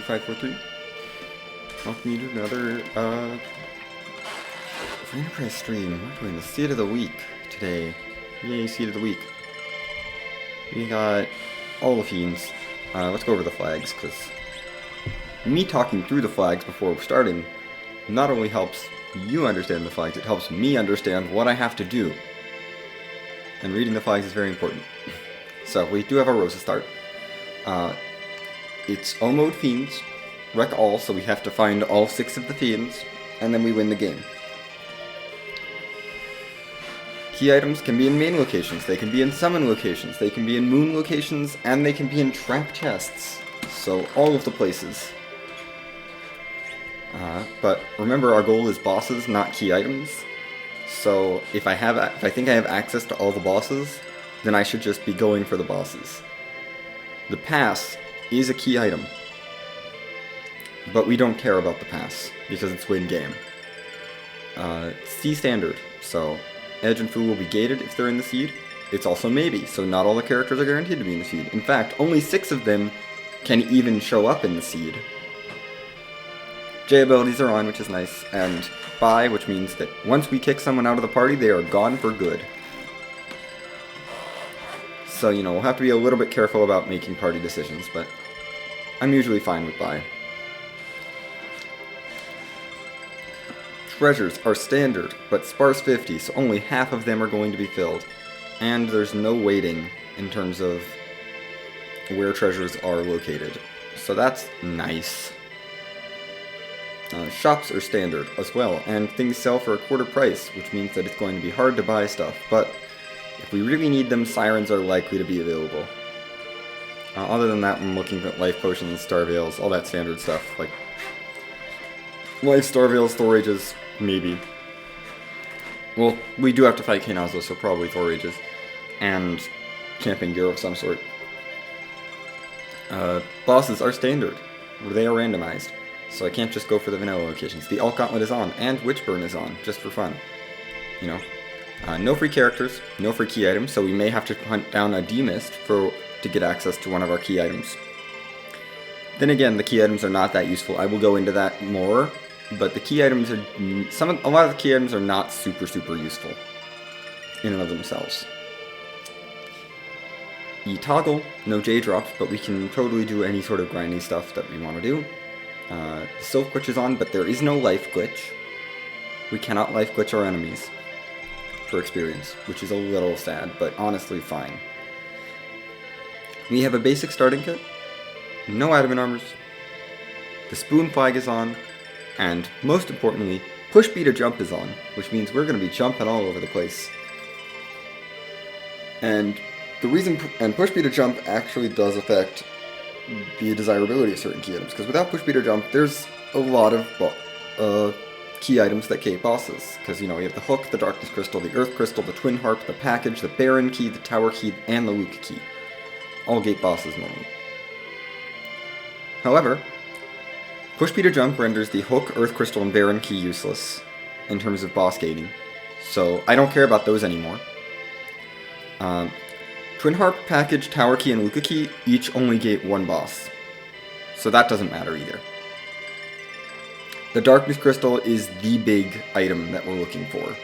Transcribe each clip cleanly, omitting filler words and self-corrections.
543. Welcome you to another Free Enterprise stream. We're doing the Seed of the Week today. Yay, Seed of the Week. We got all the fiends. Let's go over the flags, because me talking through the flags before starting not only helps you understand the flags, it helps me understand what I have to do. And reading the flags is very important. So, we do have our rows to start. It's all mode fiends, wreck all, so we have to find all 6 of the fiends, and then we win the game. Key items can be in main locations, they can be in summon locations, they can be in moon locations, and they can be in trap chests. So, all of the places. But remember, our goal is bosses, not key items. So, if I think I have access to all the bosses, then I should just be going for the bosses. The pass is a key item, but we don't care about the pass, because it's win game. C standard, so Edge and Fu will be gated if they're in the seed. It's also maybe, so not all the characters are guaranteed to be in the seed. In fact, only 6 of them can even show up in the seed. J abilities are on, which is nice, and bye, which means that once we kick someone out of the party, they are gone for good. So, you know, we'll have to be a little bit careful about making party decisions, but I'm usually fine with bye. Treasures are standard, but sparse 50, so only half of them are going to be filled. And there's no waiting in terms of where treasures are located. So that's nice. Shops are standard as well, and things sell for a quarter price, which means that it's going to be hard to buy stuff, but if we really need them, sirens are likely to be available. Other than that, I'm looking at life potions, star veils, all that standard stuff, like life, star veils, Thor Rages, maybe. Well, we do have to fight Kanazo, so probably Thor Rages, and camping gear of some sort. Bosses are standard, they are randomized, so I can't just go for the vanilla locations. The Alt Gauntlet is on, and Witchburn is on, just for fun, you know. No free characters, no free key items, so we may have to hunt down a D-Mist to get access to one of our key items. Then again, the key items are not that useful. I will go into that more, but the key items are a lot of the key items are not super useful in and of themselves. E-Toggle, no J-drops, but we can totally do any sort of grindy stuff that we want to do. The Sylph glitch is on, but there is no life glitch. We cannot life glitch our enemies for experience, which is a little sad, but honestly fine. We have a basic starting kit, no adamant armors, the spoon flag is on, and most importantly, push B to jump is on, which means we're going to be jumping all over the place. And the reason, push B to jump actually does affect the desirability of certain key items, because without push B to jump, there's a lot of key items that gate bosses, because, you know, we have the Hook, the Darkness Crystal, the Earth Crystal, the Twin Harp, the Package, the Baron Key, the Tower Key, and the Luke Key. All gate bosses normally. However, push B to jump renders the Hook, Earth Crystal, and Baron Key useless in terms of boss gating, so I don't care about those anymore. Twin Harp, Package, Tower Key, and Luke Key each only gate one boss, so that doesn't matter either. The Darkness Crystal is the big item that we're looking for,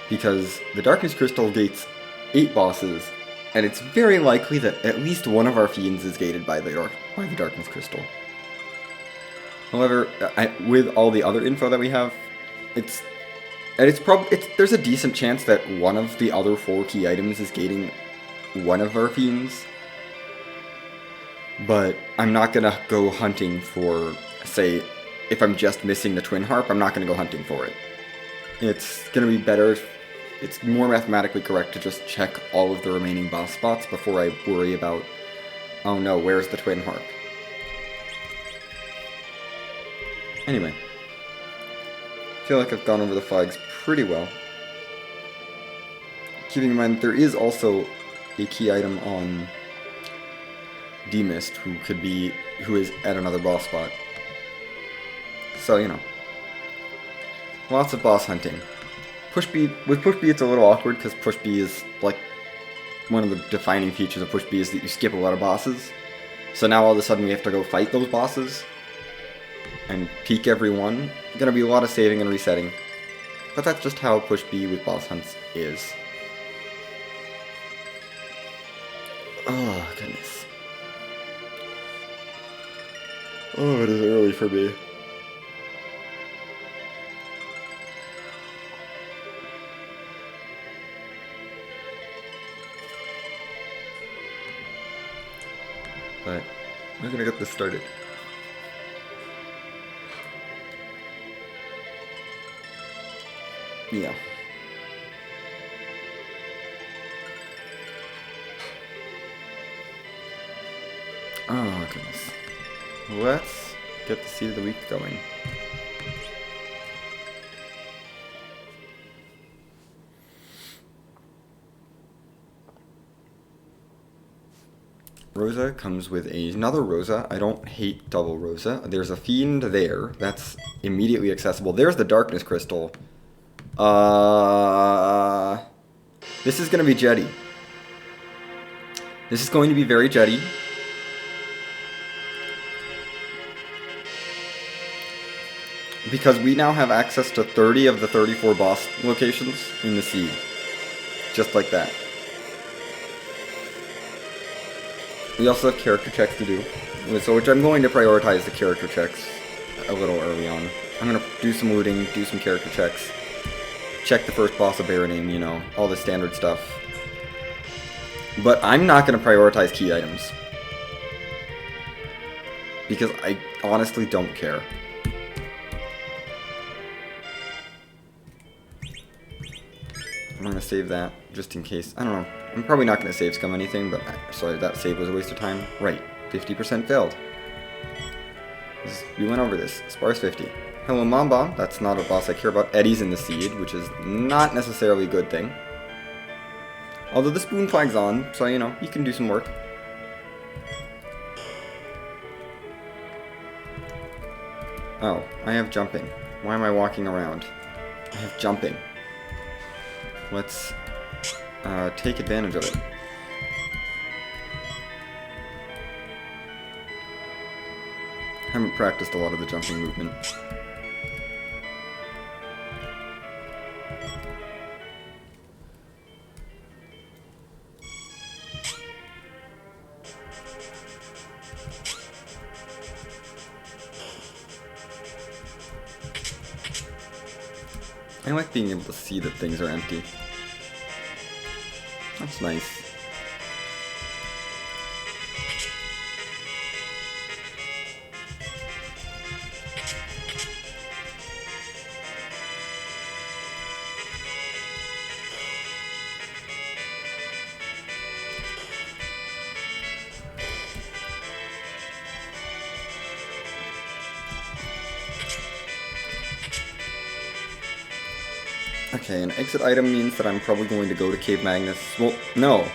because the Darkness Crystal gates 8 bosses, and it's very likely that at least one of our fiends is gated by the Darkness Crystal. However, with all the other info that we have, there's a decent chance that one of the other 4 key items is gating one of our fiends, but I'm not gonna go hunting for, say, if I'm just missing the Twin Harp, I'm not going to go hunting for it. It's going to be better, it's more mathematically correct to just check all of the remaining boss spots before I worry about, oh no, where's the Twin Harp? Anyway, I feel like I've gone over the flags pretty well. Keeping in mind, there is also a key item on D-Mist who is at another boss spot. So, you know, lots of boss hunting. With Push B it's a little awkward, because Push B is, like, one of the defining features of Push B is that you skip a lot of bosses. So now all of a sudden we have to go fight those bosses and peek every one. Gonna be a lot of saving and resetting. But that's just how Push B with boss hunts is. Oh, goodness. Oh, it is early for me. But we're gonna get this started. Yeah. Oh, goodness. Let's get the Seed of the Week going. Rosa comes with another Rosa. I don't hate double Rosa. There's a Fiend there. That's immediately accessible. There's the Darkness Crystal. This is going to be Jetty. This is going to be very Jetty. Because we now have access to 30 of the 34 boss locations in the Seed. Just like that. We also have character checks to do. So which I'm going to prioritize the character checks a little early on. I'm going to do some looting, do some character checks. Check the first boss of Baronin, you know, all the standard stuff. But I'm not going to prioritize key items. Because I honestly don't care. I'm going to save that, just in case. I don't know. I'm probably not going to save scum anything, but sorry, that save was a waste of time. Right, 50% failed. We went over this. Sparse 50. Hello, Mom Bomb. That's not a boss I care about. Eddie's in the Seed, which is not necessarily a good thing. Although the Spoon Flag's on, so, you know, you can do some work. Oh, I have jumping. Why am I walking around? I have jumping. Let's take advantage of it. Haven't practiced a lot of the jumping movement. I like being able to see that things are empty. That's nice. Okay, an exit item means that I'm probably going to go to Cave Magnus. Well, no.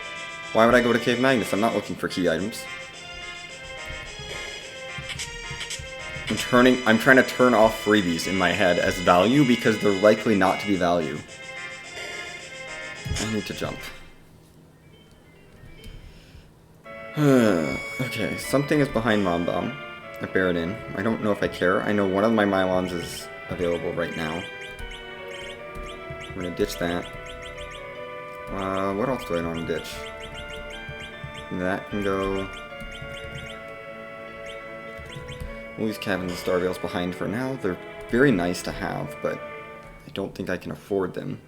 Why would I go to Cave Magnus? I'm not looking for key items. I'm trying to turn off freebies in my head as value because they're likely not to be value. I need to jump. Okay, something is behind Mom Bomb at Baronin. I don't know if I care. I know one of my Mylons is available right now. I'm gonna ditch that. What else do I want to ditch? That can go. We'll leave Cabins and Starvales behind for now. They're very nice to have, but I don't think I can afford them.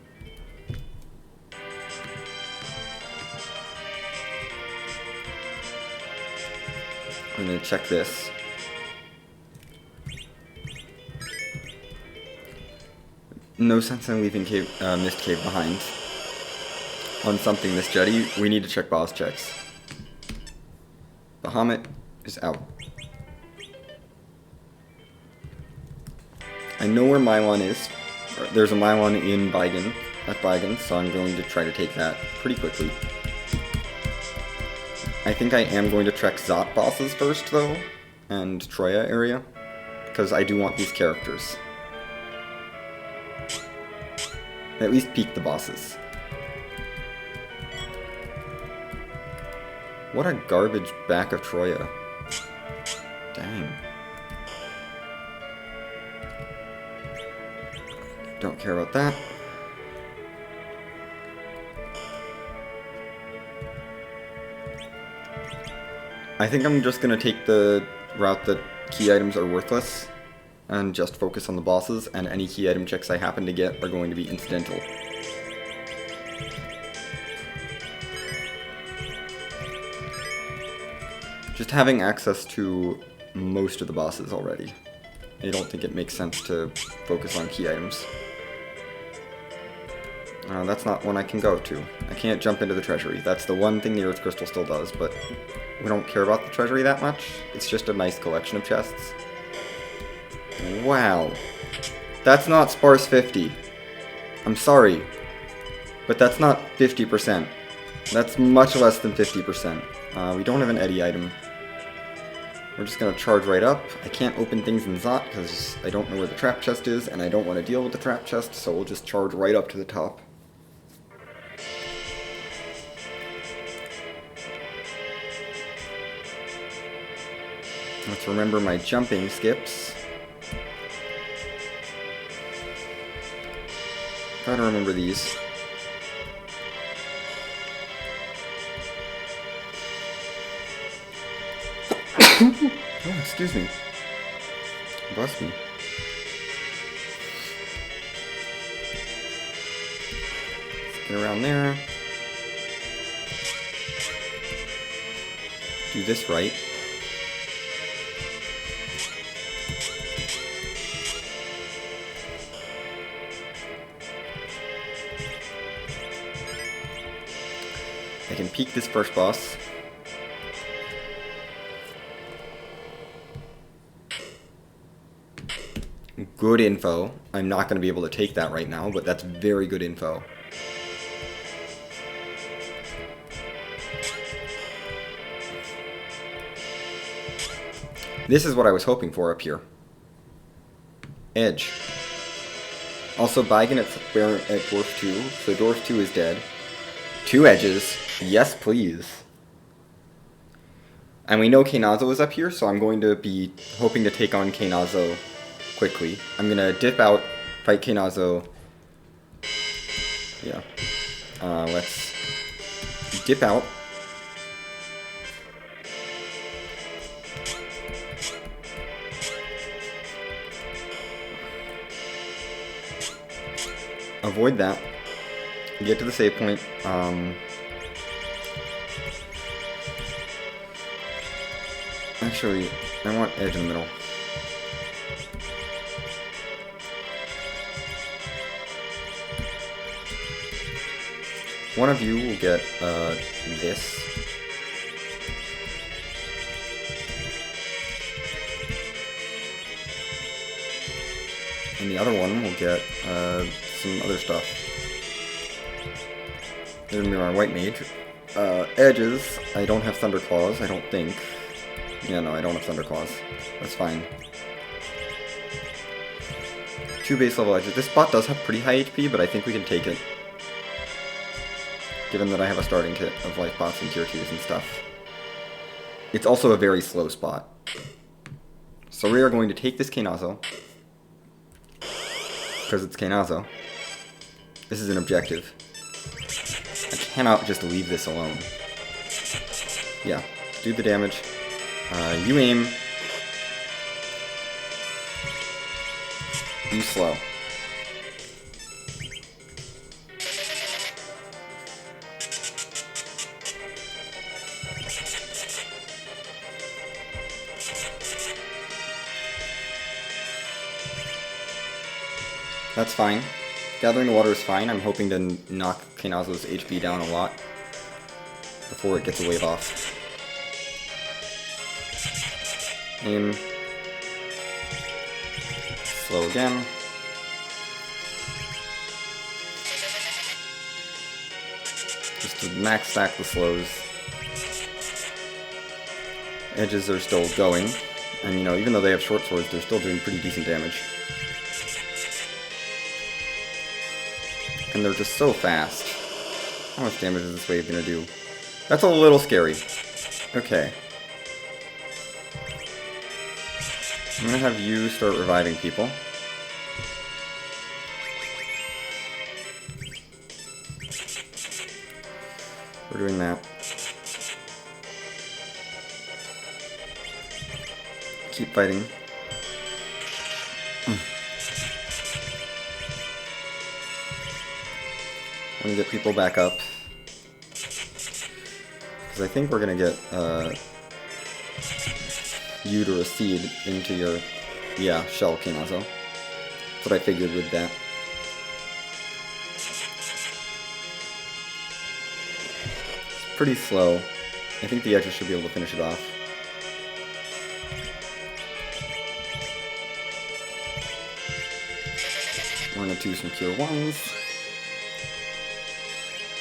I'm gonna check this. No sense in leaving Mist Cave behind. On something this Jetty, we need to check boss checks. Bahamut is out. I know where Mylon is. There's a Mylon in Baigan, so I'm going to try to take that pretty quickly. I think I am going to check Zot bosses first, though, and Troya area, because I do want these characters. At least peek the bosses. What a garbage back of Troya. Dang. Don't care about that. I think I'm just gonna take the route that key items are worthless and just focus on the bosses, and any key item checks I happen to get are going to be incidental. Just having access to most of the bosses already. I don't think it makes sense to focus on key items. That's not one I can go to. I can't jump into the treasury. That's the one thing the Earth Crystal still does, but we don't care about the treasury that much. It's just a nice collection of chests. Wow. That's not sparse 50. I'm sorry, but that's not 50%. That's much less than 50%. We don't have an Eddy item. We're just gonna charge right up. I can't open things in Zot because I don't know where the trap chest is, and I don't want to deal with the trap chest, so we'll just charge right up to the top. Let's remember my jumping skips. Try to remember these. Oh, excuse me. Bless me. Let's get around there. Do this right. I can peek this first boss. Good info. I'm not going to be able to take that right now, but that's very good info. This is what I was hoping for up here. Edge. Also, Baigen at Dwarf 2, so Dwarf 2 is dead. 2 edges. Yes, please. And we know Keinazo is up here, so I'm going to be hoping to take on Keinazo quickly. I'm going to dip out, fight Keinazo. Yeah. Let's dip out. Avoid that. Get to the save point. Actually, I want Edge in the middle. One of you will get this. And the other one will get some other stuff. There's gonna be my white mage. Edges, I don't have Thunder Claws, I don't think. Yeah, no, I don't have Thunder Claws. That's fine. 2 base level edges. This bot does have pretty high HP, but I think we can take it. Given that I have a starting kit of life bots and tier 2s and stuff. It's also a very slow spot. So we are going to take this Keinazo. Because it's Keinazo. This is an objective. I cannot just leave this alone. Yeah, do the damage. You aim. You slow. That's fine. Gathering the water is fine. I'm hoping to knock Keinazo's HP down a lot before it gets a wave off. Aim. Slow again. Just to max stack the slows. Edges are still going. And, you know, even though they have short swords, they're still doing pretty decent damage. And they're just so fast. How much damage is this wave gonna do? That's a little scary. Okay. I'm gonna have you start reviving people. We're doing that. Keep fighting. I'm gonna get people back up. Because I think we're gonna get you to recede into your, shell, Kinazo. That's what I figured with that. It's pretty slow. I think the edges should be able to finish it off. We're gonna do some Cure 1s.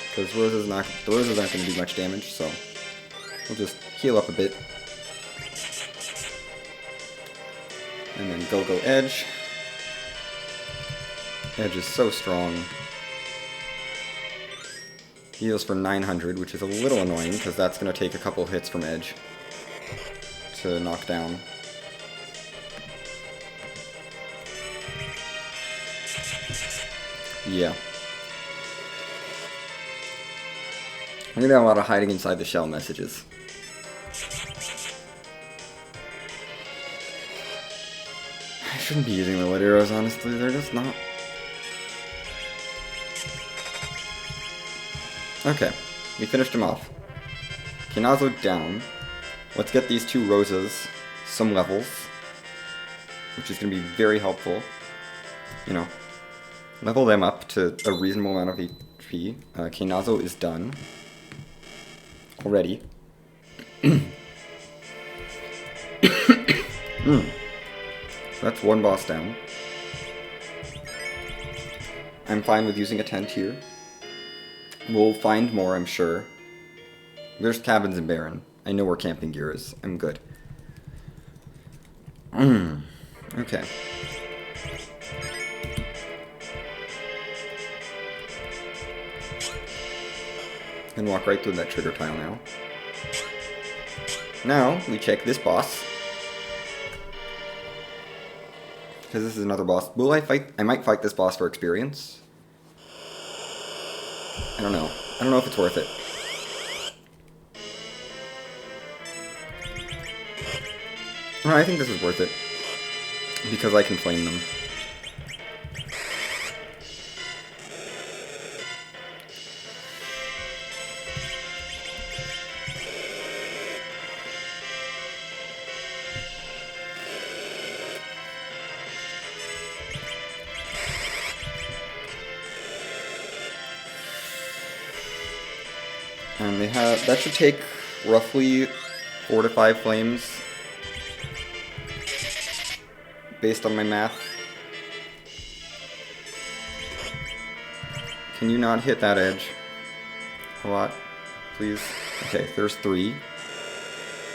Because the roses aren't gonna do much damage, so we'll just heal up a bit. And then go Edge. Edge is so strong. Heals for 900, which is a little annoying, because that's going to take a couple hits from Edge to knock down. Yeah. I'm going to have a lot of hiding inside the shell messages. I shouldn't be using the wood arrows, honestly. They're just not. Okay, we finished him off. Kinazo down. Let's get these two roses some levels, which is going to be very helpful. You know, level them up to a reasonable amount of HP. Kinazo is done already. So that's one boss down. I'm fine with using a tent here. We'll find more, I'm sure. There's cabins in Baron. I know where camping gear is. I'm good. Okay. And walk right through that trigger tile now. Now, we check this boss. Because this is another boss. Will I fight? I might fight this boss for experience. I don't know. I don't know if it's worth it. No, I think this is worth it. Because I can flame them. And they have, that should take roughly 4 to 5 flames, based on my math. Can you not hit that edge a lot, please? Okay, there's 3.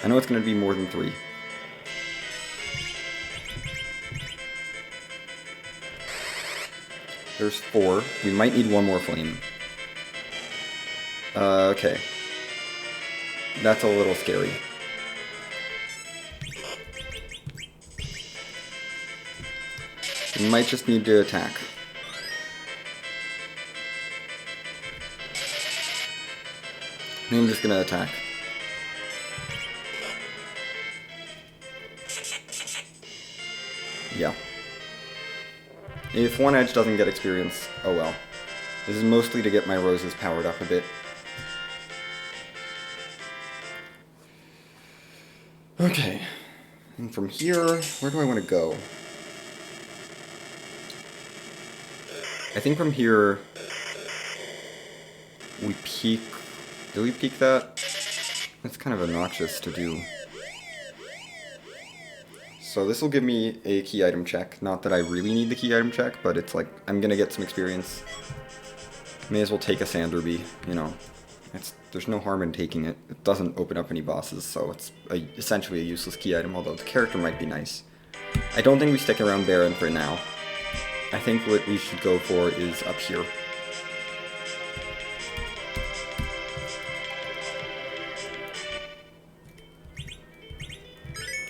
I know it's going to be more than 3. There's 4. We might need one more flame. Okay. That's a little scary. We might just need to attack. I'm just gonna attack. Yeah. If one edge doesn't get experience, oh well. This is mostly to get my roses powered up a bit. Okay, and from here, where do I want to go? I think from here, we peek. Do we peek that? That's kind of obnoxious to do. So this will give me a key item check. Not that I really need the key item check, but it's like, I'm gonna get some experience. May as well take a Sanderby, you know. There's no harm in taking it. It doesn't open up any bosses, so it's essentially a useless key item, although the character might be nice. I don't think we stick around Baron for now. I think what we should go for is up here.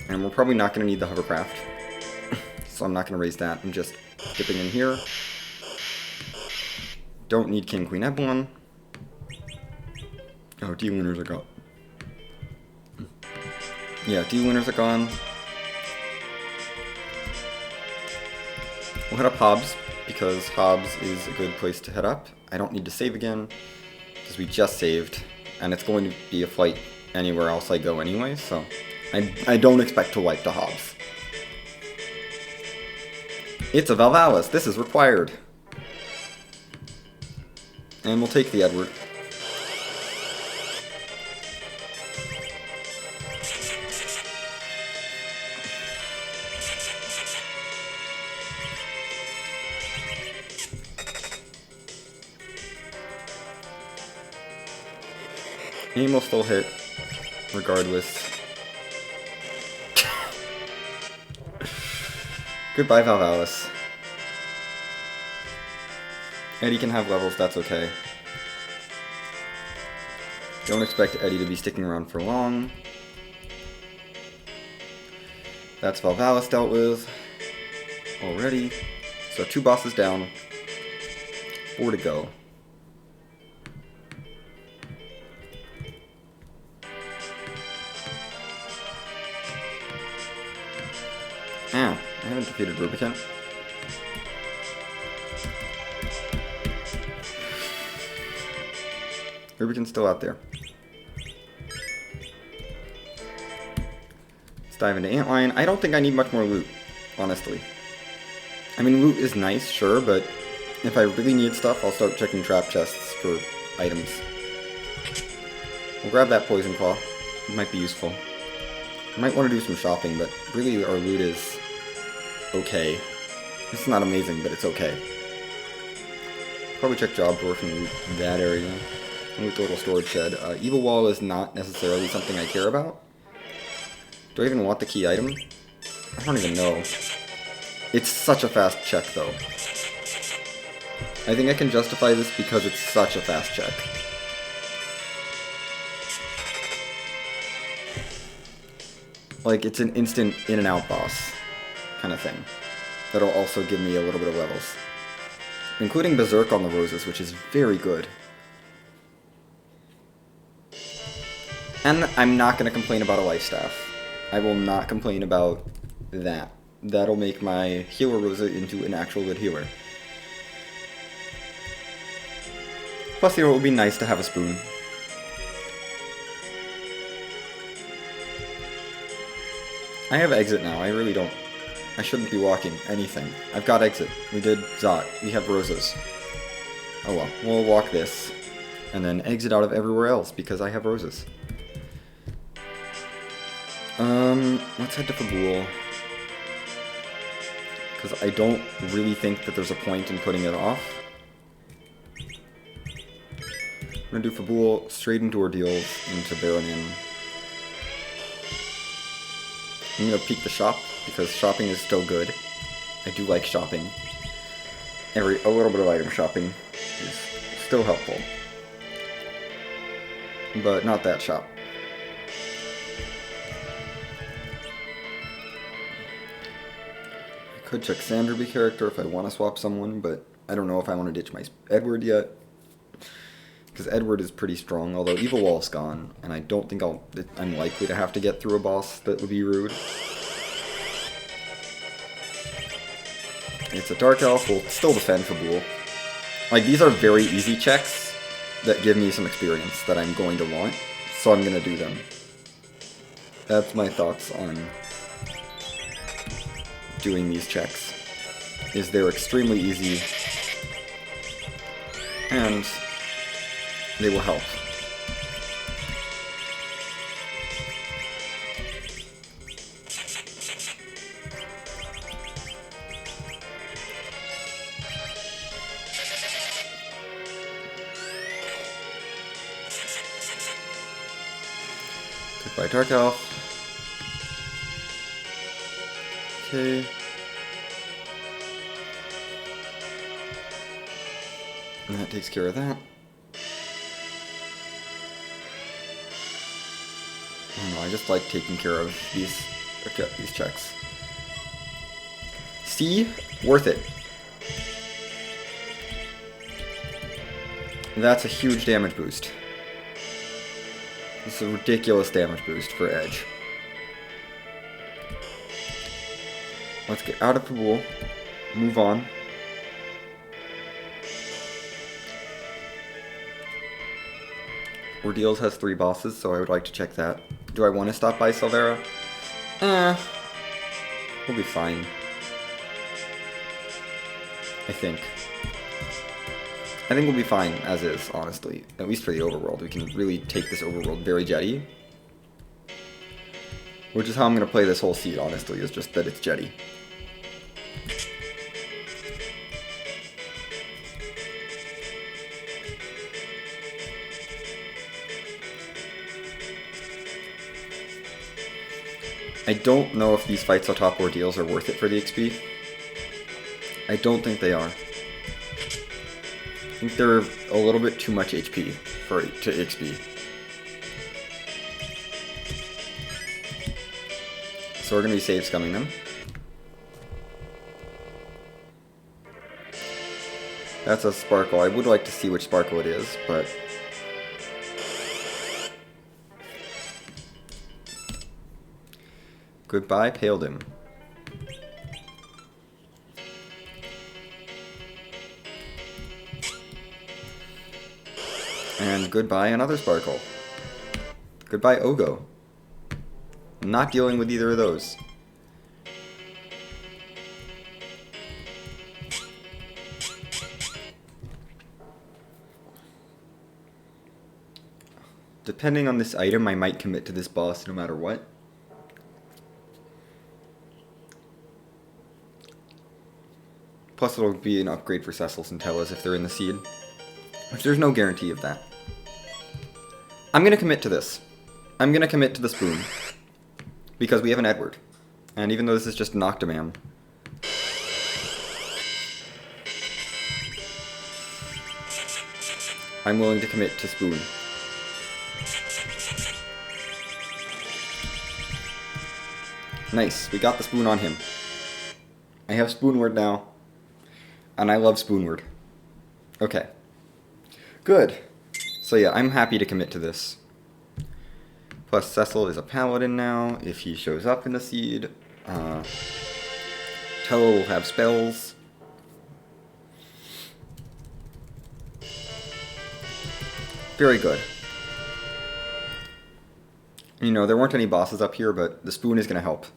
I'm And we're probably not going to need the hovercraft. So I'm not going to raise that. I'm just dipping in here. Don't need King Queen Ebelin. Oh, D-Lunars are gone. Yeah, D-Lunars are gone. We'll head up Hobbs, because Hobbs is a good place to head up. I don't need to save again, because we just saved, and it's going to be a fight anywhere else I go anyway, so I don't expect to wipe to Hobbs. It's a Valvalis. This is required. And we'll take the Edward. Aim will still hit, regardless. Goodbye, Valvalis. Eddie can have levels, that's okay. Don't expect Eddie to be sticking around for long. That's Valvalis dealt with already. So 2 bosses down, 4 to go. Ah, I haven't defeated Rubicon. Rubicon's still out there. Let's dive into Antlion. I don't think I need much more loot, honestly. I mean, loot is nice, sure, but if I really need stuff, I'll start checking trap chests for items. We'll grab that Poison Claw. It might be useful. I might want to do some shopping, but really our loot is okay. It's not amazing, but it's okay. Probably check Job Dwarf and loot that area. And loot the little storage shed. Evil Wall is not necessarily something I care about. Do I even want the key item? I don't even know. It's such a fast check, though. I think I can justify this because it's such a fast check. Like, it's an instant in and out boss kind of thing. That'll also give me a little bit of levels. Including Berserk on the Roses, which is very good. And I'm not going to complain about a Life Staff. I will not complain about that. That'll make my Healer Rosa into an actual good healer. Plus, it would be nice to have a spoon. I have exit now, I really don't. I shouldn't be walking anything. I've got exit. We did Zot. We have Rosas. Oh well, we'll walk this. And then exit out of everywhere else, because I have Rosas. Let's head to Fabul. Because I don't really think that there's a point in putting it off. I'm gonna do Fabul, straight into Ordeals, into Baronin. I'm gonna peek the shop, because shopping is still good. I do like shopping. A little bit of item shopping is still helpful. But not that shop. I could check Sanderby character if I want to swap someone, but I don't know if I want to ditch my Edward yet. Because Edward is pretty strong, although Evil Wall's gone, and I don't think I'm likely to have to get through a boss that would be rude. It's a Dark Elf, we'll still defend Fabul. Like, these are very easy checks that give me some experience that I'm going to want, so I'm going to do them. That's my thoughts on doing these checks. Is they're extremely easy, and they will help. Goodbye, Dark Elf. Okay. And that takes care of that. I don't know, I just like taking care of these Okay, these checks. C, worth it. That's a huge damage boost. This is a ridiculous damage boost for Edge. Let's get out of the pool. Move on. Ordeals has 3 bosses, so I would like to check that. Do I want to stop by Silvera? We'll be fine. I think we'll be fine as is, honestly. At least for the overworld. We can really take this overworld very jetty. Which is how I'm going to play this whole seed, honestly, is just that it's jetty. I don't know if these fights atop Ordeals are worth it for the XP. I don't think they are. I think they're a little bit too much HP to XP. So we're going to be save scumming them. That's a Sparkle. I would like to see which Sparkle it is, but... Goodbye, Paladin. And goodbye, another Sparkle. Goodbye, Ogo. I'm not dealing with either of those. Depending on this item, I might commit to this boss no matter what. Plus it'll be an upgrade for Cecil's and Tellas if they're in the seed. Which there's no guarantee of that. I'm gonna commit to this. I'm gonna commit to the spoon. Because we have an Edward. And even though this is just an Octomam, I'm willing to commit to spoon. Nice, we got the spoon on him. I have Spoonward now. And I love Spoonward. Okay. Good. So yeah, I'm happy to commit to this. Plus Cecil is a paladin now, if he shows up in the seed. Tello will have spells. Very good. You know, there weren't any bosses up here, but the spoon is going to help.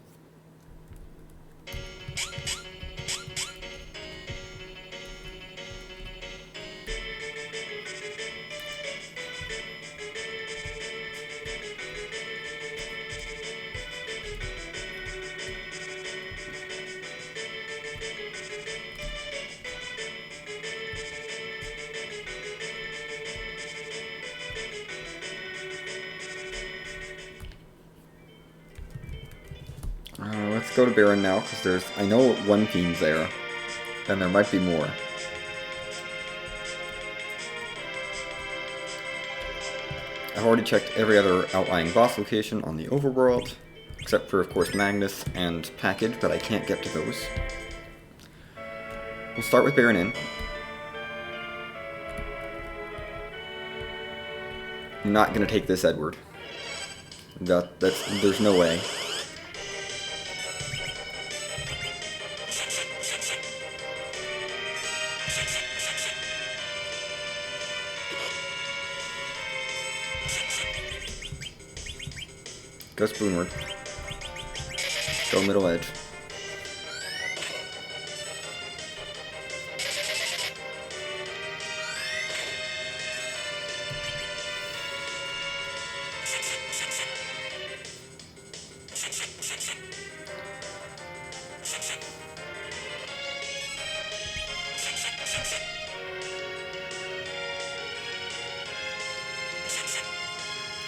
Let's go to Baron now, because I know one Fiend's there, and there might be more. I've already checked every other outlying boss location on the overworld, except for, of course, Magnus and Package, but I can't get to those. We'll start with Baron Inn. I'm not gonna take this Edward. There's no way. Go Spoonward. Go middle edge.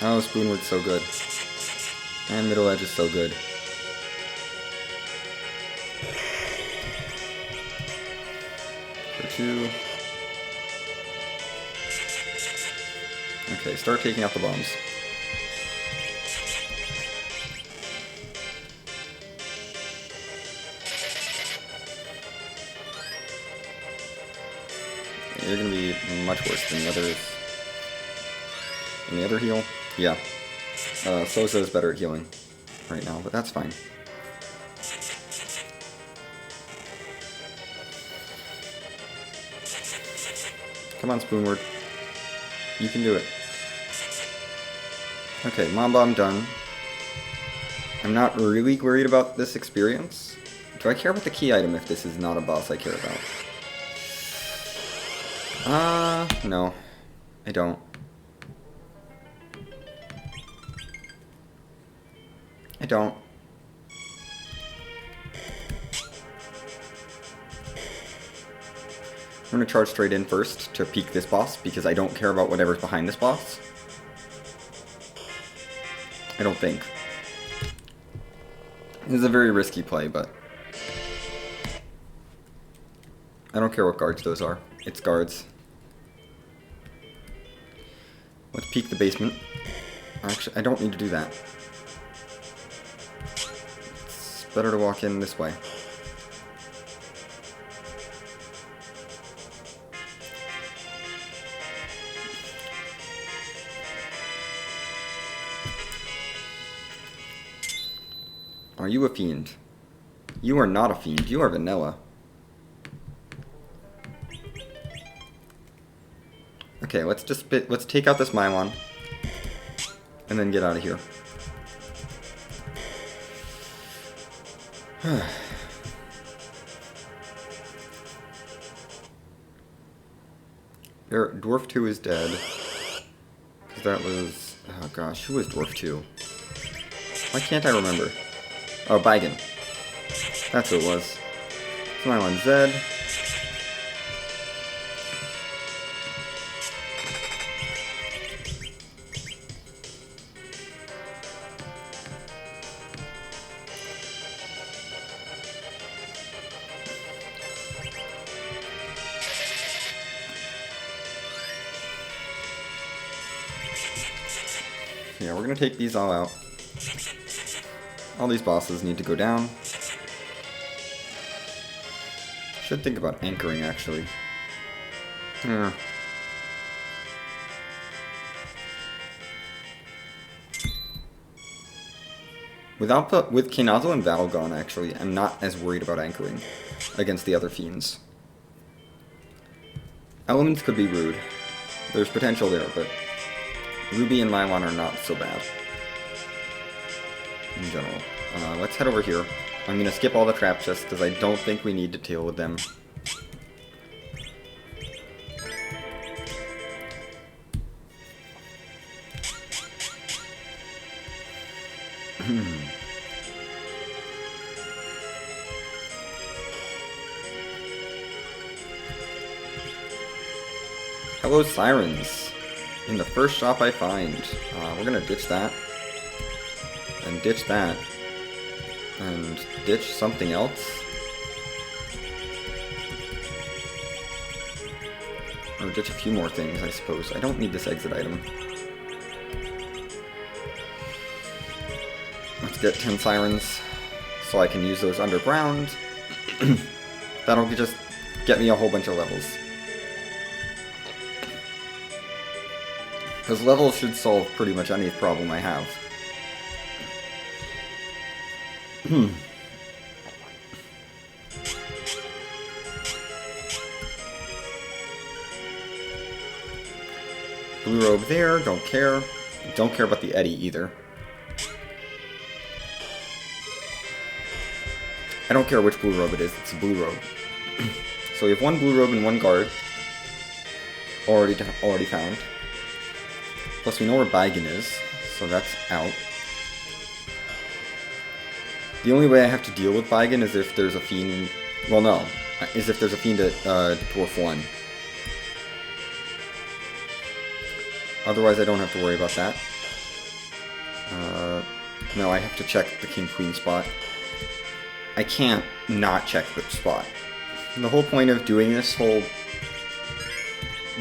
Oh, Spoonward's so good. And middle edge is so good. For 2. Okay, start taking out the bombs. you're gonna be much worse than the others. And the other heal? Yeah. Sosa is better at healing right now, but that's fine. Come on, Spoonward. You can do it. Okay, Mom Bomb done. I'm not really worried about this experience. Do I care about the key item if this is not a boss I care about? No. I don't. I don't. I'm gonna charge straight in first to peek this boss because I don't care about whatever's behind this boss. I don't think. This is a very risky play, but I don't care what guards those are. It's guards. Let's peek the basement. Actually, I don't need to do that. It's better to walk in this way. Are you a fiend? You are not a fiend. You are vanilla. Okay, let's take out this Mylon and then get out of here. Dwarf 2 is dead. That was... oh gosh, who was Dwarf 2? Why can't I remember? Oh, Baigen. That's who it was. Smile on Zed. Yeah, we're gonna take these all out. All these bosses need to go down. Should think about anchoring, actually. Yeah. With Kinazo and Valgon, actually, I'm not as worried about anchoring against the other fiends. Elements could be rude. There's potential there, but Ruby and Mylon are not so bad. In general. Let's head over here. I'm gonna skip all the trap chests because I don't think we need to deal with them. Hello, Sirens. In the first shop I find. We're gonna ditch that. And ditch that. And ditch something else. Or ditch a few more things, I suppose. I don't need this exit item. Let's get 10 Sirens so I can use those underground. That'll just get me a whole bunch of levels. Because levels should solve pretty much any problem I have. Blue robe there, don't care. Don't care about the Eddy either. I don't care which blue robe it is, it's a blue robe. So we have one blue robe and one guard. Already found. Plus we know where Baigen is, so that's out. The only way I have to deal with Baigen is if there's a fiend... well, no. Is if there's a fiend at Dwarf 1. Otherwise I don't have to worry about that. No, I have to check the King-Queen spot. I can't not check the spot. The whole point of doing this whole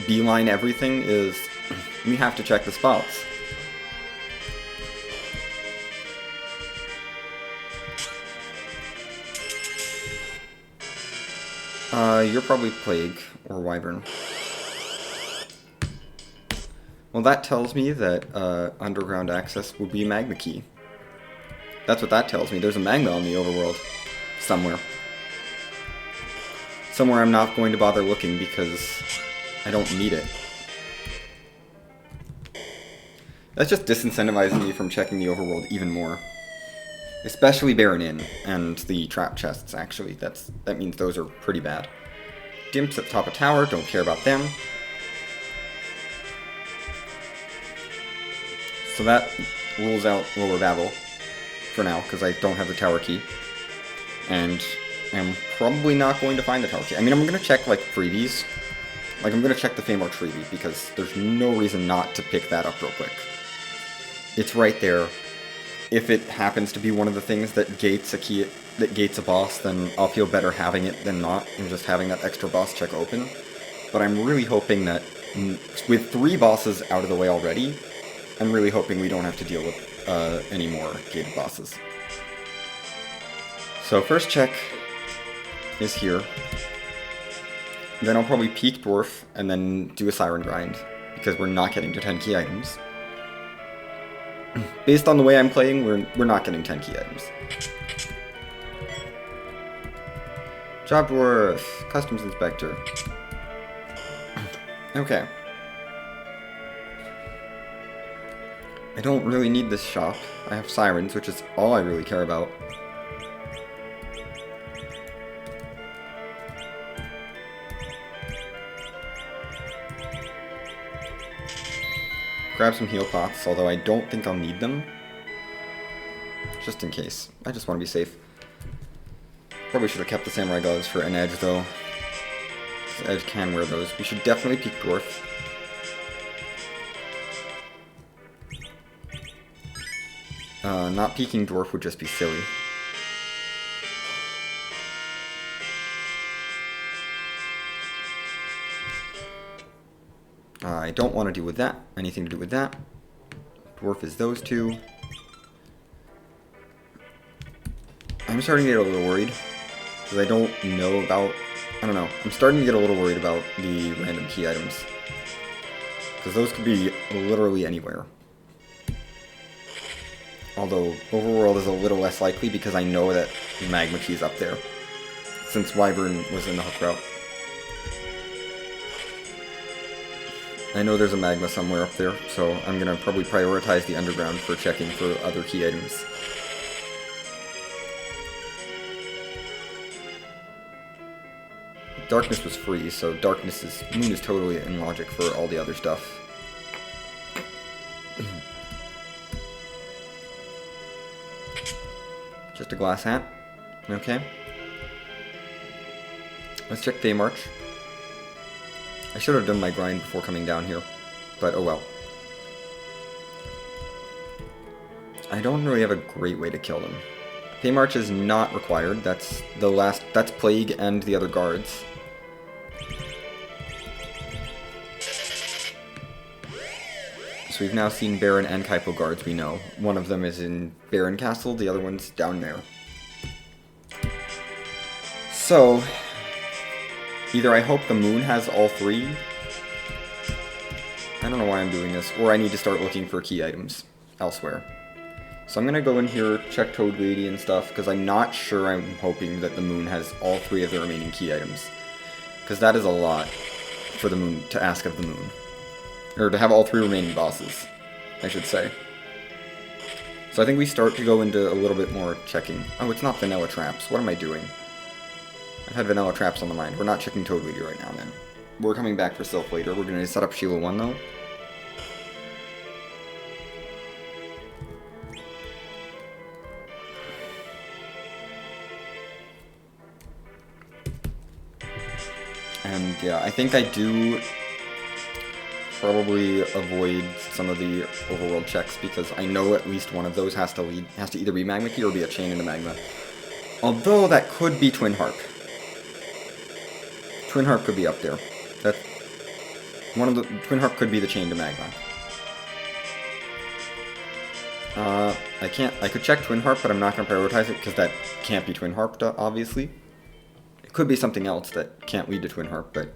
beeline everything is we have to check the spots. You're probably Plague or Wyvern. Well, that tells me that underground access would be a magma key. That's what that tells me. There's a magma on the overworld. Somewhere. Somewhere I'm not going to bother looking because I don't need it. That's just disincentivizing me from checking the overworld even more. Especially Barren Inn and the trap chests, actually. That means those are pretty bad. Dimps at the top of tower, don't care about them. So that rules out Lower Babel for now, because I don't have the tower key. And I'm probably not going to find the tower key. I mean, I'm going to check, like, freebies. Like, I'm going to check the Feymarch freebie, because there's no reason not to pick that up real quick. It's right there. If it happens to be one of the things that gates a key, that gates a boss, then I'll feel better having it than not, and just having that extra boss check open. But I'm really hoping that, with 3 bosses out of the way already, I'm really hoping we don't have to deal with any more gated bosses. So first check is here. Then I'll probably peek Dwarf and then do a Siren grind, because we're not getting to 10 key items. Based on the way I'm playing, we're not getting 10 key items. Job Dwarf, Customs Inspector. Okay. I don't really need this shop. I have Sirens, which is all I really care about. Grab some heal pots, although I don't think I'll need them. Just in case. I just want to be safe. Probably should have kept the Samurai Gloves for an Edge, though. Edge can wear those. We should definitely peek Dwarf. Not peeking Dwarf would just be silly. I don't want to do with that. Anything to do with that. Dwarf is those 2. I'm starting to get a little worried. Because I don't know about... I don't know. I'm starting to get a little worried about the random key items. Because those could be literally anywhere. Although, Overworld is a little less likely because I know that Magma Key's up there. Since Wyvern was in the hook route. I know there's a Magma somewhere up there, so I'm gonna probably prioritize the underground for checking for other key items. Darkness was free, so Moon is totally in logic for all the other stuff. Just a glass hat. Okay. Let's check Feymarch. I should have done my grind before coming down here, but oh well. I don't really have a great way to kill them. Feymarch is not required. That's Plague and the other guards. So we've now seen Baron and Kaipo guards, we know. One of them is in Baron Castle, the other one's down there. So, either I hope the Moon has all 3. I don't know why I'm doing this. Or I need to start looking for key items elsewhere. So I'm going to go in here, check Toad Lady and stuff, because I'm not sure. I'm hoping that the Moon has all 3 of the remaining key items. Because that is a lot for the Moon to ask of the Moon. Or to have all 3 remaining bosses, I should say. So I think we start to go into a little bit more checking. Oh, it's not Vanilla Traps. What am I doing? I've had Vanilla Traps on the mind. We're not checking Toad Lady right now, then. We're coming back for Sylph later. We're going to set up Sheila 1, though. And yeah, I think I do probably avoid some of the overworld checks because I know at least one of those has to either be Magma Key or be a chain into Magma. Although that could be Twin Harp. Twin Harp could be up there. Twin Harp could be the chain to Magma. I could check Twin Harp, but I'm not going to prioritize it because that can't be Twin Harp, obviously. It could be something else that can't lead to Twin Harp, but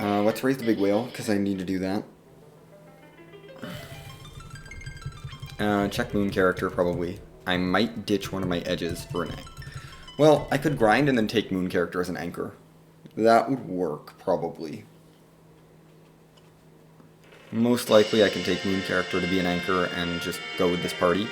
Let's raise the big whale, because I need to do that. Check moon character, probably. I might ditch one of my edges for an anchor. Well, I could grind and then take moon character as an anchor. That would work, probably. Most likely I can take moon character to be an anchor and just go with this party.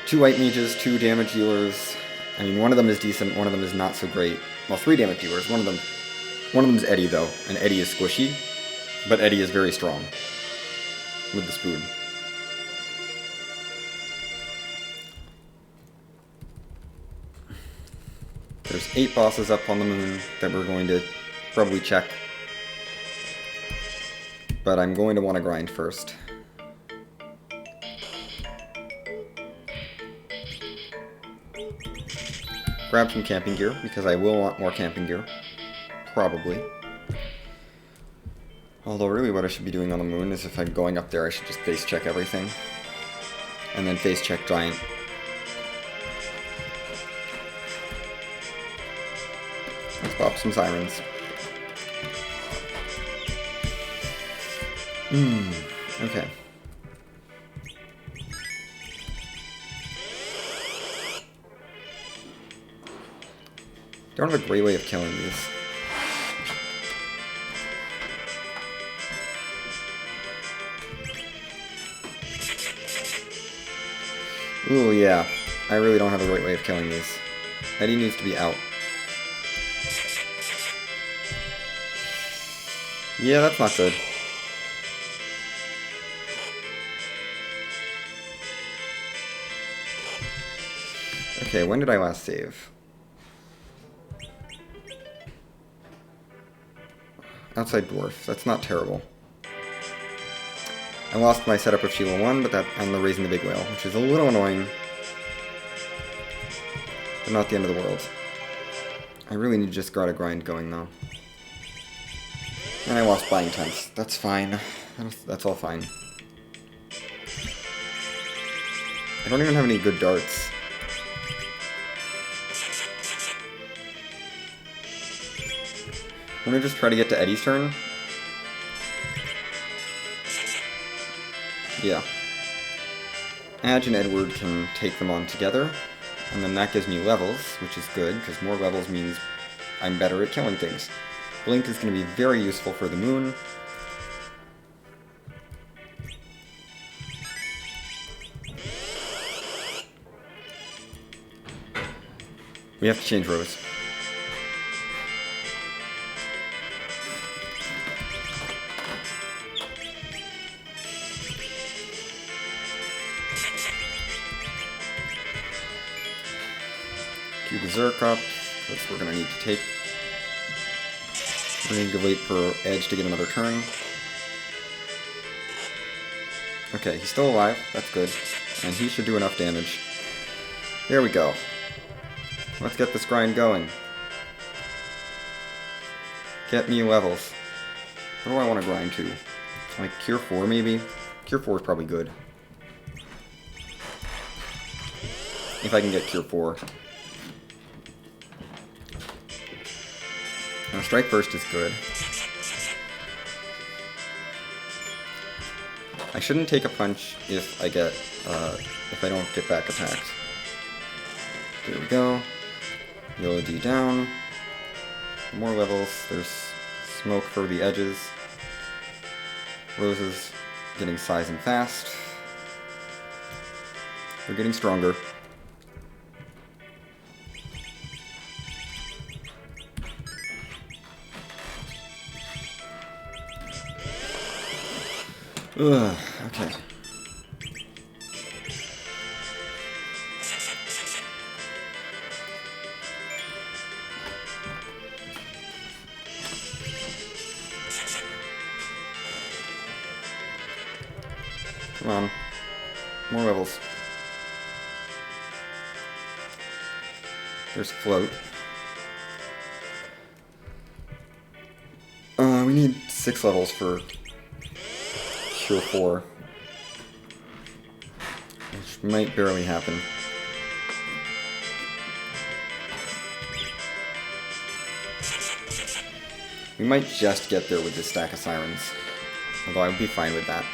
2 white mages, 2 damage dealers. I mean, one of them is decent, one of them is not so great. Well, 3 damage dealers. One of them is Eddie, though, and Eddie is squishy, but Eddie is very strong with the spoon. There's 8 bosses up on the moon that we're going to probably check, but I'm going to want to grind first. Grab some camping gear, because I will want more camping gear. Probably. Although really what I should be doing on the moon is if I'm going up there I should just face check everything. And then face check giant. Let's pop some sirens. Okay. Don't have a great way of killing these. Ooh, yeah. I really don't have a great way of killing these. Eddie needs to be out. Yeah, that's not good. Okay, when did I last save? Outside Dwarf. That's not terrible. I lost my setup of Sheila 1, but I'm raising the big whale, which is a little annoying. But not the end of the world. I really need to just got a grind going, though. And I lost buying tents. That's fine. That's all fine. I don't even have any good darts. I'm gonna just try to get to Eddie's turn. Yeah. Adge and Edward can take them on together, and then that gives me levels, which is good, because more levels means I'm better at killing things. Blink is going to be very useful for the moon. We have to change Rose. Cue the Zerk up, because we're going to need to take. We're going to wait for Edge to get another turn. Okay, he's still alive. That's good. And he should do enough damage. There we go. Let's get this grind going. Get me levels. What do I want to grind to? Like Cure 4 maybe? Cure 4 is probably good. If I can get Cure 4. Now Strike First is good. I shouldn't take a punch if I don't get back attacked. There we go. Yellow D down. More levels. There's smoke for the edges. Roses getting size and fast. They're getting stronger. Ugh, okay. Come on. More levels. There's Float. We need 6 levels for Cure 4. Which might barely happen. We might just get there with this stack of sirens. Although I would be fine with that.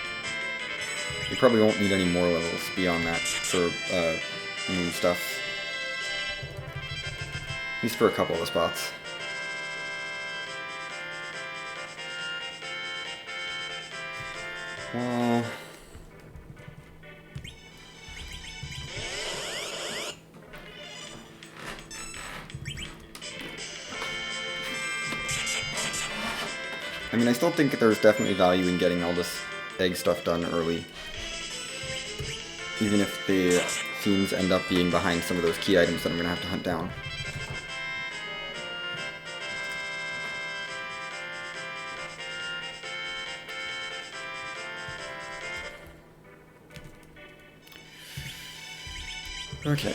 We probably won't need any more levels beyond that for moon stuff. At least for a couple of the spots. Well... I mean, I still think there's definitely value in getting all this egg stuff done early. Even if the fiends end up being behind some of those key items that I'm going to have to hunt down. Okay.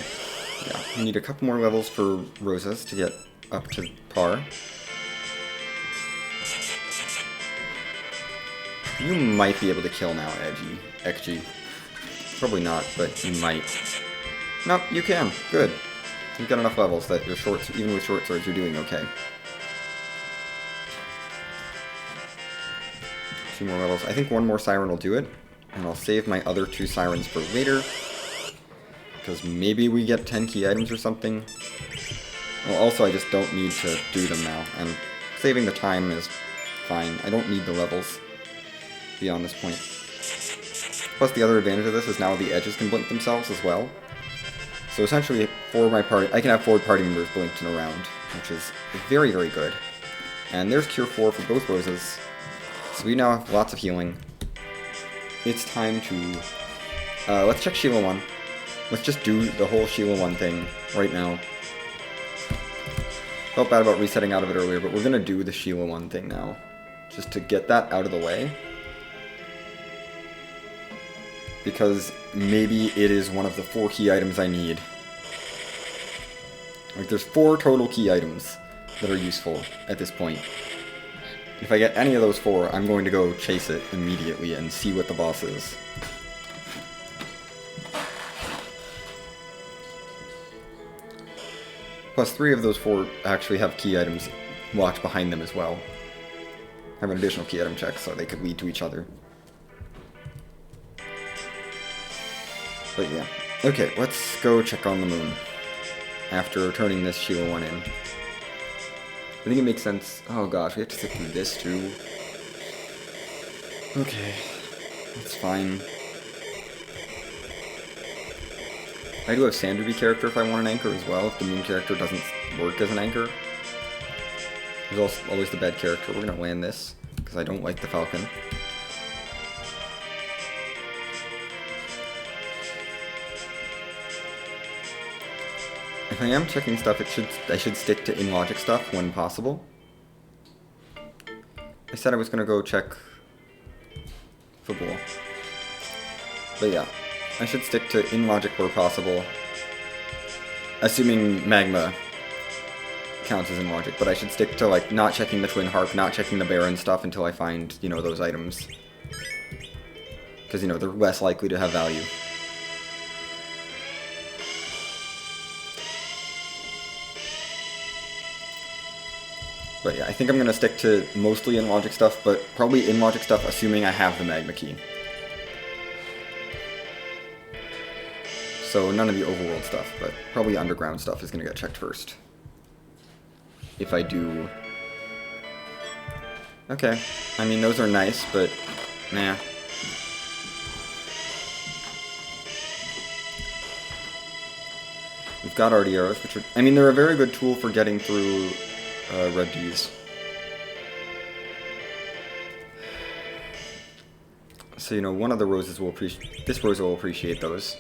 Yeah, we need a couple more levels for Rosas to get up to par. You might be able to kill now, XG. Probably not, but you might. Nope, you can. Good. You've got enough levels that your shorts, even with short swords, you're doing okay. 2 more levels. I think 1 more siren will do it, and I'll save my other 2 sirens for later. Because maybe we get 10 key items or something. Well, also I just don't need to do them now, and saving the time is fine. I don't need the levels beyond this point. Plus the other advantage of this is now the edges can blink themselves as well. So essentially, for my party, I can have 4 party members blinked in a round, which is very, very good. And there's Cure 4 for both Roses. So we now have lots of healing. It's time to... let's check Sheila 1. Let's just do the whole Sheila 1 thing right now. Felt bad about resetting out of it earlier, but we're gonna do the Sheila 1 thing now. Just to get that out of the way. Because maybe it is one of the 4 key items I need. Like, there's 4 total key items that are useful at this point. If I get any of those 4, I'm going to go chase it immediately and see what the boss is. Plus 3 of those 4 actually have key items locked behind them as well. Have an additional key item check, so they could lead to each other. But yeah. Okay, let's go check on the moon. After turning this Sheila 1 in. I think it makes sense. Oh gosh, we have to sit through this too. Okay. That's fine. I do have Sandruby character if I want an anchor as well, if the moon character doesn't work as an anchor. There's also always the bad character. We're gonna land this, because I don't like the Falcon. If I am checking stuff, I should stick to in-logic stuff when possible. I said I was gonna go check football. But yeah, I should stick to in-logic where possible. Assuming Magma counts as in-logic, but I should stick to, like, not checking the Twin Harp, not checking the Baron stuff until I find, you know, those items. Because, you know, they're less likely to have value. But yeah, I think I'm going to stick to mostly in-logic stuff, but probably in-logic stuff assuming I have the Magma Key. So none of the overworld stuff, but probably underground stuff is going to get checked first. If I do... Okay. I mean, those are nice, but... nah. We've got Arty Arrows, which are... I mean, they're a very good tool for getting through Red D's. So, you know, one of the Roses will appreciate... This Rosa will appreciate those.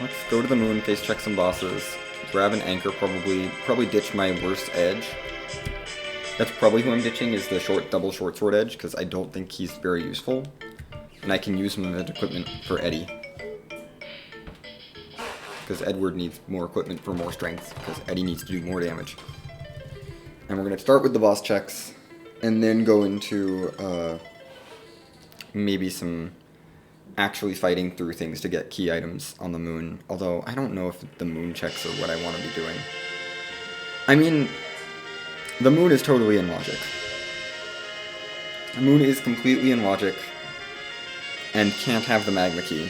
Let's go to the moon, face check some bosses, grab an anchor, probably ditch my worst edge. That's probably who I'm ditching, is the double short sword edge, because I don't think he's very useful. And I can use him as equipment for Eddie. Because Edward needs more equipment for more strength, because Eddie needs to do more damage. And we're going to start with the boss checks, and then go into maybe some actually fighting through things to get key items on the moon. Although, I don't know if the moon checks are what I want to be doing. I mean, the moon is totally in logic. The moon is completely in logic and can't have the magma key.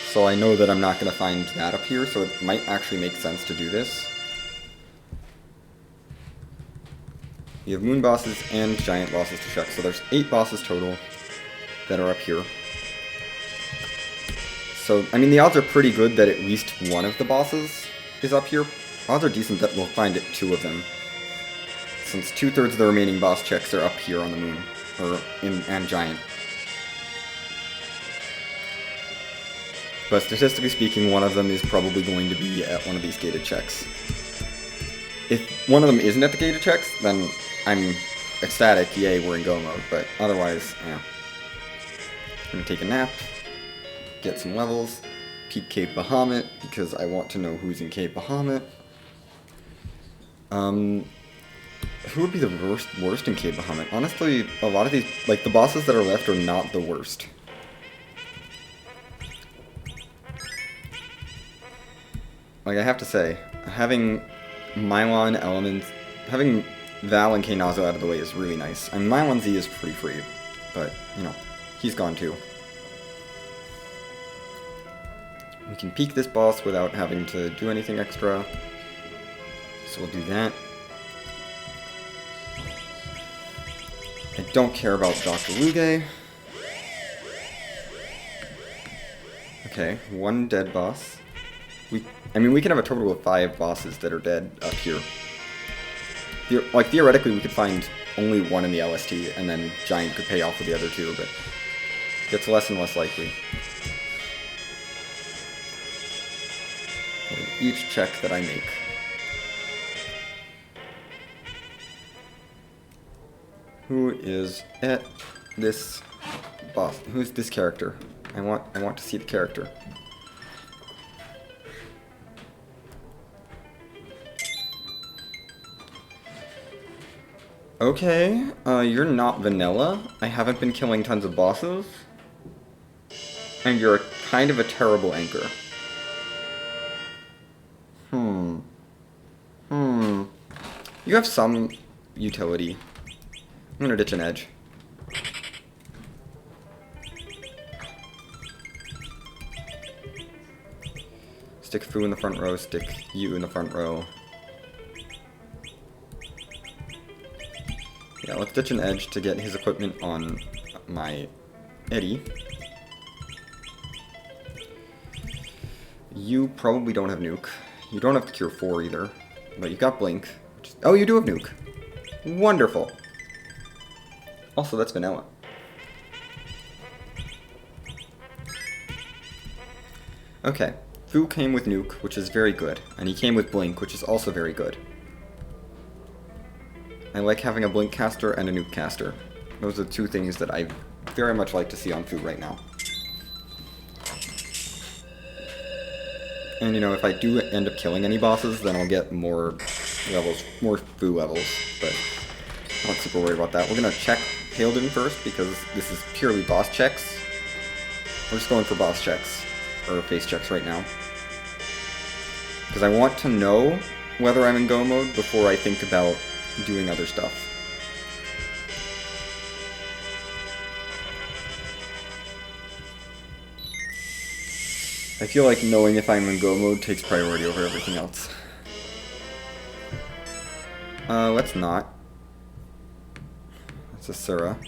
So I know that I'm not going to find that up here, so it might actually make sense to do this. You have moon bosses and giant bosses to check, so there's 8 bosses total that are up here. So, I mean, the odds are pretty good that at least one of the bosses is up here. Odds are decent that we'll find 2 of them, since 2/3 of the remaining boss checks are up here on the moon, and giant. But statistically speaking, one of them is probably going to be at one of these gated checks. If one of them isn't at the gated checks, then I'm ecstatic, yay, we're in go mode, but otherwise, yeah. I'm gonna take a nap, get some levels, peek Cave Bahamut, because I want to know who's in Cave Bahamut. Who would be the worst in Cave Bahamut? Honestly, a lot of these, like, the bosses that are left are not the worst. Like, I have to say, having Milon, Elements, having Val and Knazo out of the way is really nice. I mean, Milon Z is pretty free, but, you know, he's gone too. We can peek this boss without having to do anything extra, so we'll do that. I don't care about Dr. Luge. Okay, 1 dead boss. I mean, we can have a total of 5 bosses that are dead up here. Like, theoretically, we could find only 1 in the LST, and then Giant could pay off for the other 2, but it's less and less likely. With each check that I make. Who is at this boss? Who's this character? I want to see the character. Okay, you're not vanilla. I haven't been killing tons of bosses. And you're kind of a terrible anchor. You have some utility. I'm gonna ditch an edge. Stick Fu in the front row, stick you in the front row. Yeah, let's ditch an edge to get his equipment on my Eddie. You probably don't have Nuke. You don't have Cure 4 either, but you've got Blink. Oh, you do have Nuke. Wonderful. Also, that's vanilla. Okay, Fu came with Nuke, which is very good, and he came with Blink, which is also very good. I like having a Blink caster and a Nuke caster. Those are 2 things that I very much like to see on Fu right now. And, you know, if I do end up killing any bosses, then I'll get more levels, more Fu levels, but I'm not super worried about that. We're gonna check Halden first, because this is purely boss checks. We're just going for boss checks, or face checks right now. Because I want to know whether I'm in go mode before I think about doing other stuff. I feel like knowing if I'm in go mode takes priority over everything else. Let's not. That's a Sura.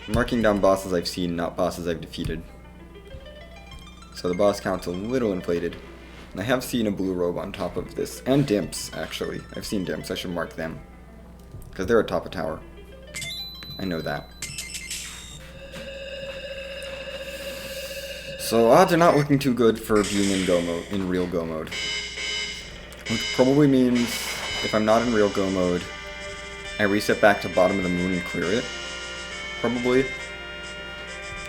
I'm marking down bosses I've seen, not bosses I've defeated. So the boss count's a little inflated. And I have seen a blue robe on top of this, and Dimps, actually. I've seen Dimps, I should mark them. Because they're atop a tower. I know that. So odds are not looking too good for being in go mode, in real go mode. Which probably means if I'm not in real go mode, I reset back to bottom of the moon and clear it. Probably.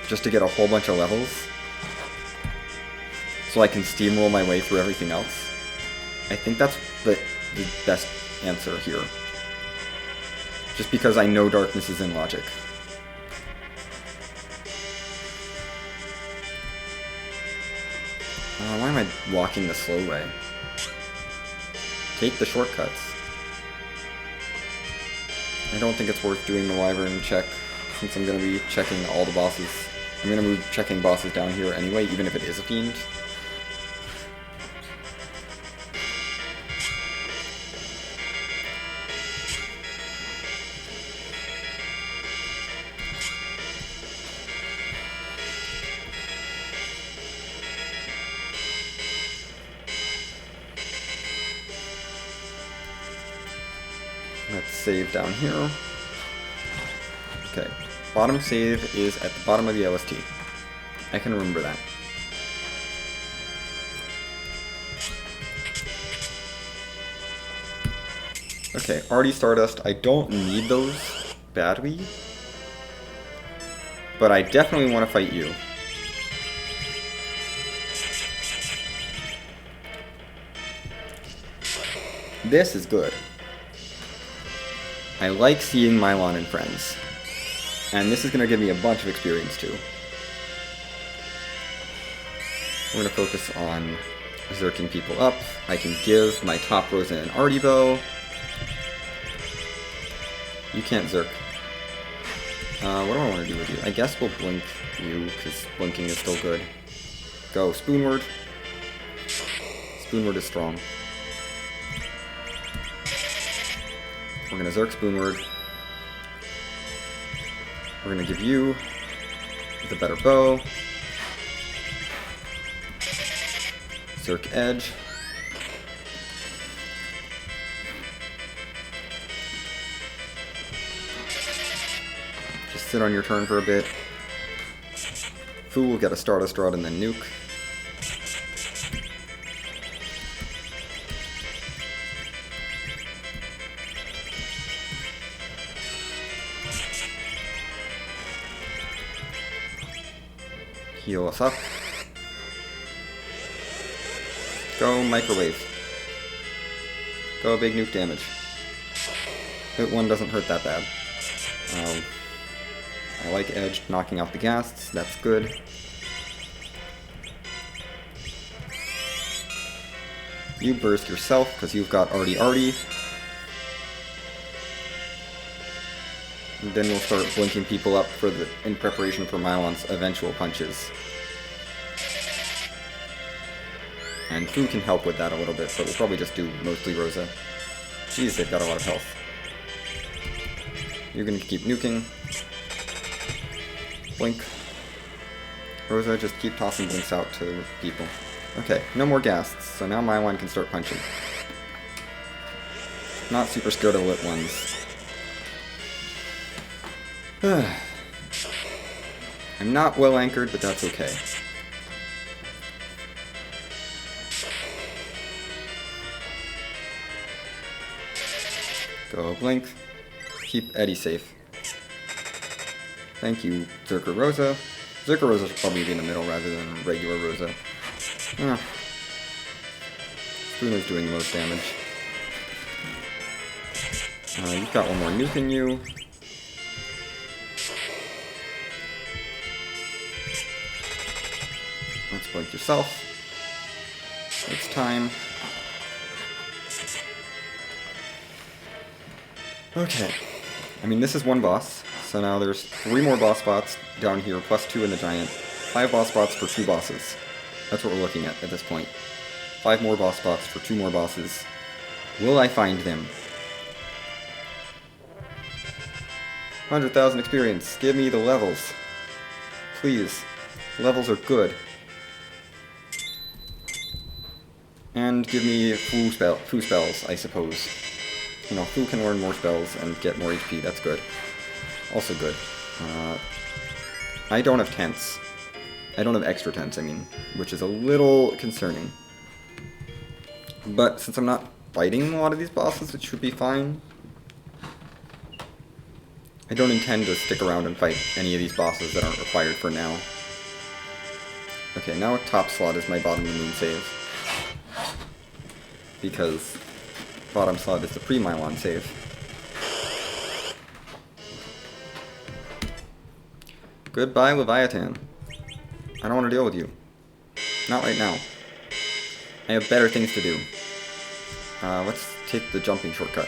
Just to get a whole bunch of levels. So I can steamroll my way through everything else. I think that's the best answer here. Just because I know darkness is in logic. Why am I walking the slow way? Take the shortcuts. I don't think it's worth doing the Wyvern check, since I'm going to be checking all the bosses. I'm going to move checking bosses down here anyway, even if it is a fiend. Let's save down here. Okay, bottom save is at the bottom of the LST. I can remember that. Okay, Artie Stardust, I don't need those badly, but I definitely want to fight you. This is good. I like seeing Milon and friends. And this is going to give me a bunch of experience too. We're going to focus on zerking people up. I can give my top Rosa an Artie bow. You can't zerk. What do I want to do with you? I guess we'll blink you, because blinking is still good. Go, Spoonward. Spoonward is strong. We're going to Zerk Spoonward. We're going to give you the better bow. Zerk Edge. Just sit on your turn for a bit. Fu will get a Stardust Rod and then nuke. Heal us up. Go microwave. Go big nuke damage. Hit one doesn't hurt that bad. I like Edge knocking out the ghasts, that's good. You burst yourself because you've got Artie. And then we'll start blinking people up in preparation for Milon's eventual punches. And Fu can help with that a little bit, but we'll probably just do mostly Rosa. Jeez, they've got a lot of health. You're gonna keep nuking. Blink. Rosa, just keep tossing blinks out to people. Okay, no more ghasts, so now Milon can start punching. Not super scared of lit ones. I'm not well anchored, but that's okay. Go blink. Keep Eddie safe. Thank you, Zerker Rosa. Zerker Rosa should probably be in the middle rather than regular Rosa. Bruno's doing the most damage. You've got one more nuke in you. Let's blink yourself. It's time. Okay. I mean, this is one boss, so now there's 3 more boss spots down here, plus 2 in the giant. 5 boss spots for 2 bosses. That's what we're looking at this point. 5 more boss spots for 2 more bosses. Will I find them? 100,000 experience. Give me the levels. Please. Levels are good. And give me Fu spells, I suppose. You know, Fu can learn more spells and get more HP, that's good. Also good. I don't have tents. I don't have extra tents, I mean, which is a little concerning. But since I'm not fighting a lot of these bosses, it should be fine. I don't intend to stick around and fight any of these bosses that aren't required for now. Okay, now top slot is my bottom of the moon save. Because bottom slot is the pre-Milon save. Goodbye, Leviathan. I don't want to deal with you. Not right now. I have better things to do. Let's take the jumping shortcut.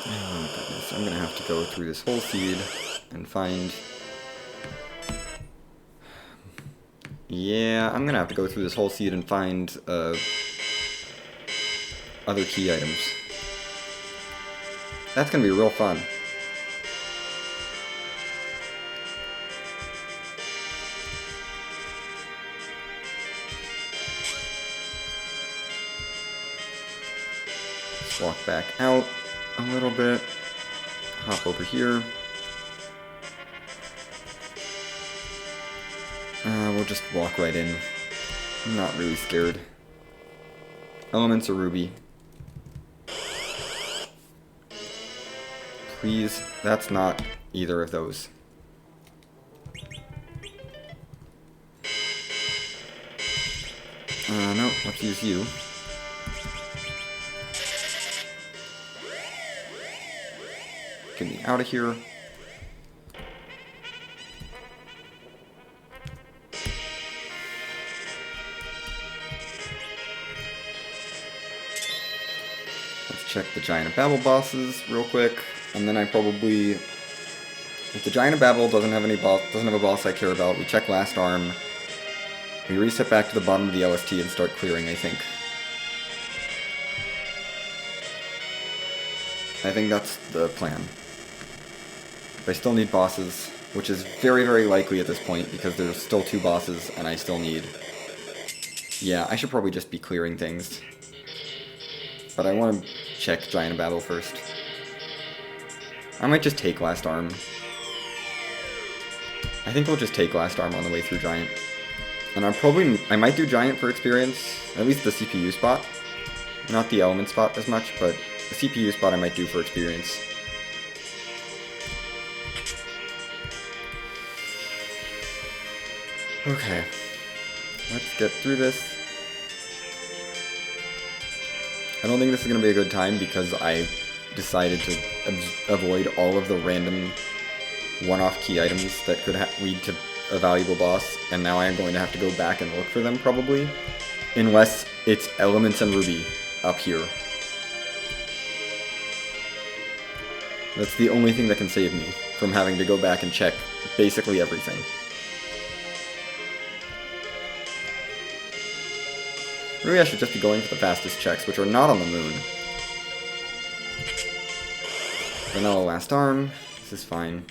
Oh my goodness, I'm gonna have to go through this whole seed and find... Yeah, I'm gonna have to go through this whole seed and find, other key items. That's gonna be real fun. Let's walk back out a little bit. Hop over here. We'll just walk right in. I'm not really scared. Elements or ruby. Please, that's not either of those. No, let's use you. Get me out of here. Let's check the Giant of Babel bosses real quick, and then I probably, if the Giant of Babel doesn't have a boss I care about, we check Last Arm. We reset back to the bottom of the LST and start clearing, I think. I think that's the plan. But I still need bosses, which is very, very likely at this point, because there's still 2 bosses, and I still need... Yeah, I should probably just be clearing things. But I want to check Giant of Babel first. I might just take Last Arm. I think we'll just take Last Arm on the way through Giant. And I might do Giant for experience, at least the CPU spot. Not the element spot as much, but the CPU spot I might do for experience. Okay, let's get through this. I don't think this is going to be a good time because I decided to avoid all of the random one-off key items that could lead to a valuable boss, and now I am going to have to go back and look for them, probably. Unless it's Elements and Ruby up here. That's the only thing that can save me from having to go back and check basically everything. Really, I should just be going for the fastest checks, which are not on the moon. Vanilla Last Arm. This is fine.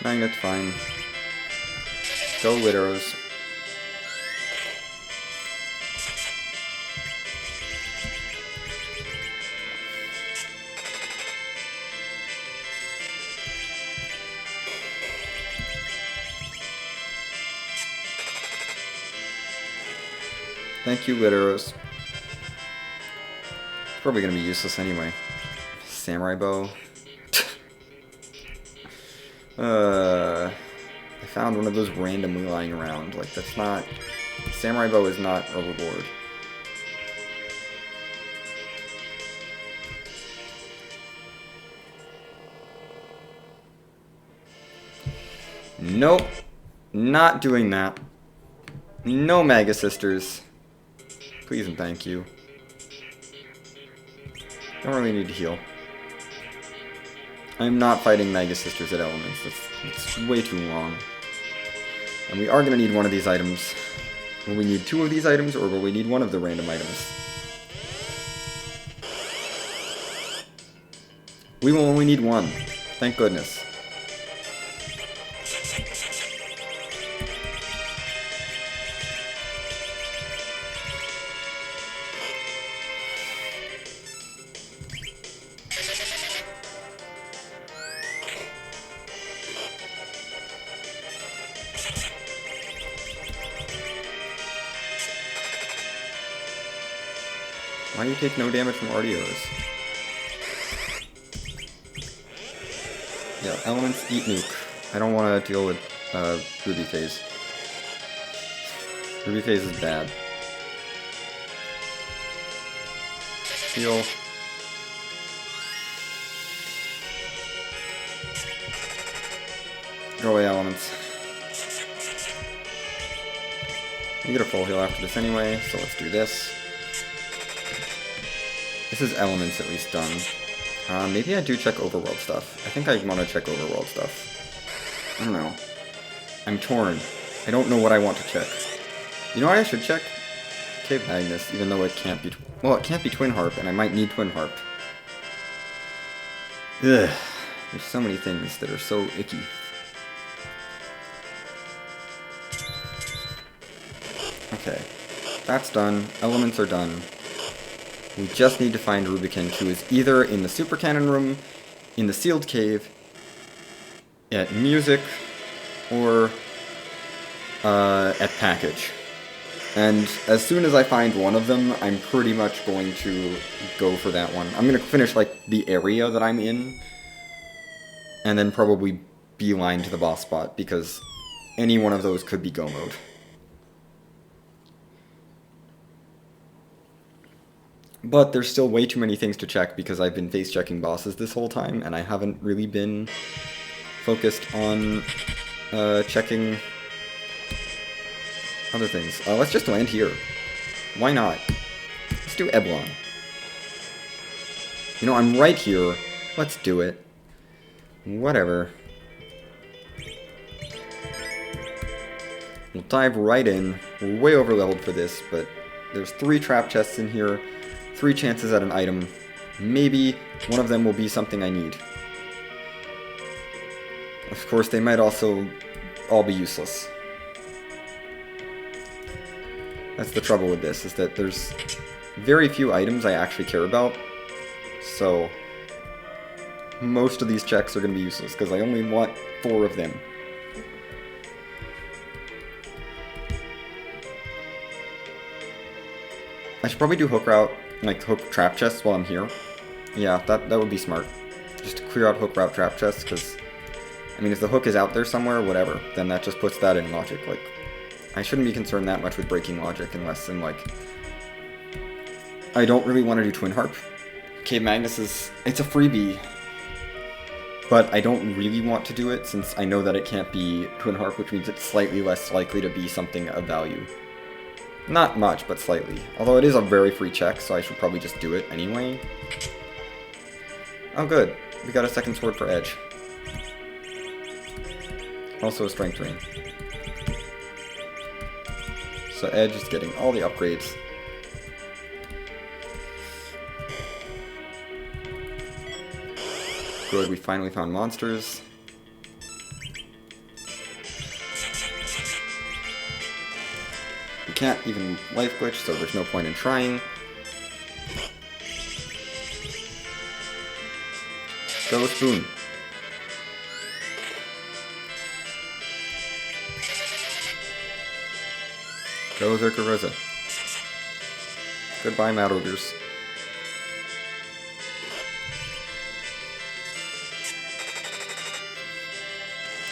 Magnet's fine. Go Widows. Thank you, Lideros. It's probably gonna be useless anyway. Samurai Bow. I found one of those randomly lying around. Like, that's not... Samurai Bow is not a reward. Nope. Not doing that. No Maga Sisters. Please and thank you. Don't really need to heal. I'm not fighting Maga Sisters at Elements. That's way too long. And we are going to need one of these items. Will we need 2 of these items, or will we need 1 of the random items? We will only need 1. Thank goodness. do you take no damage from RDOs? Yeah, elements eat nuke. I don't want to deal with Ruby Phase. Ruby Phase is bad. Heal. Go away, elements. You get a full heal after this anyway, so let's do this. This is elements at least done. Maybe I do check overworld stuff. I think I want to check overworld stuff. I don't know. I'm torn. I don't know what I want to check. You know what I should check? Cave Magnus, even though it can't be... Well, it can't be Twin Harp, and I might need Twin Harp. Ugh. There's so many things that are so icky. Okay. That's done. Elements are done. We just need to find Rubikin, who is either in the Super Cannon room, in the Sealed Cave, at Music, or at Package. And as soon as I find one of them, I'm pretty much going to go for that one. I'm going to finish, like, the area that I'm in, and then probably beeline to the boss spot, because any one of those could be go mode. But there's still way too many things to check because I've been face-checking bosses this whole time, and I haven't really been focused on checking other things. Let's just land here. Why not? Let's do Eblon. You know, I'm right here. Let's do it. Whatever. We'll dive right in. We're way over-leveled for this, but there's 3 trap chests in here. 3 chances at an item. Maybe one of them will be something I need. Of course, they might also all be useless. That's the trouble with this, is that there's very few items I actually care about. So, most of these checks are going to be useless, because I only want 4 of them. I should probably do hook route, like hook trap chests while I'm here. Yeah, that would be smart. Just to clear out hook route trap chests, because, I mean, if the hook is out there somewhere, whatever, then that just puts that in logic. Like, I shouldn't be concerned that much with breaking logic unless in, like, I don't really want to do Twin Harp. Cave Magnus is, it's a freebie, but I don't really want to do it since I know that it can't be Twin Harp, which means it's slightly less likely to be something of value. Not much, but slightly. Although it is a very free check, so I should probably just do it anyway. Oh good, we got a second sword for Edge. Also a strength ring. So Edge is getting all the upgrades. Good, we finally found monsters. We can't even life glitch, so there's no point in trying. Go Spoon. Go Zerkarosa. Goodbye, Mad Ogres.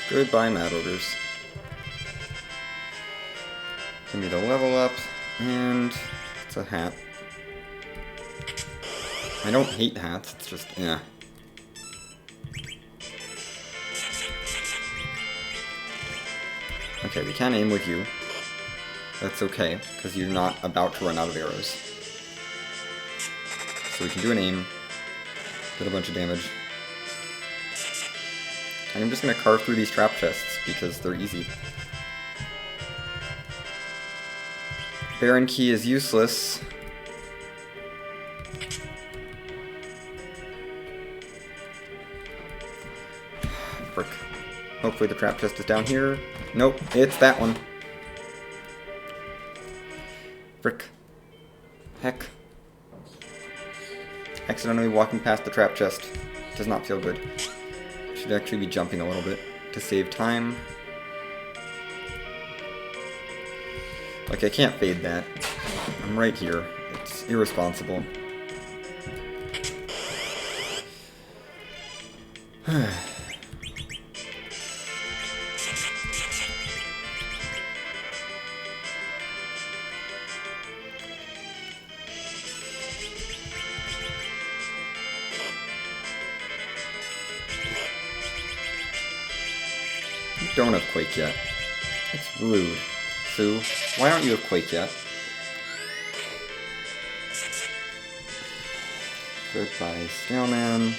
Goodbye, Mad Ogres. Give me the level up, and it's a hat. I don't hate hats, it's just, yeah. Okay, we can aim with you. That's okay, because you're not about to run out of arrows. So we can do an aim, get a bunch of damage. And I'm just going to carve through these trap chests, because they're easy. Baron Key is useless. Frick. Hopefully the trap chest is down here. Nope, it's that one. Frick. Heck. Accidentally walking past the trap chest. Does not feel good. Should actually be jumping a little bit to save time. Like, I can't fade that. I'm right here. It's irresponsible. You don't have Quake yet. It's rude. Sue, why don't you have Quake yet? Goodbye, Snailman.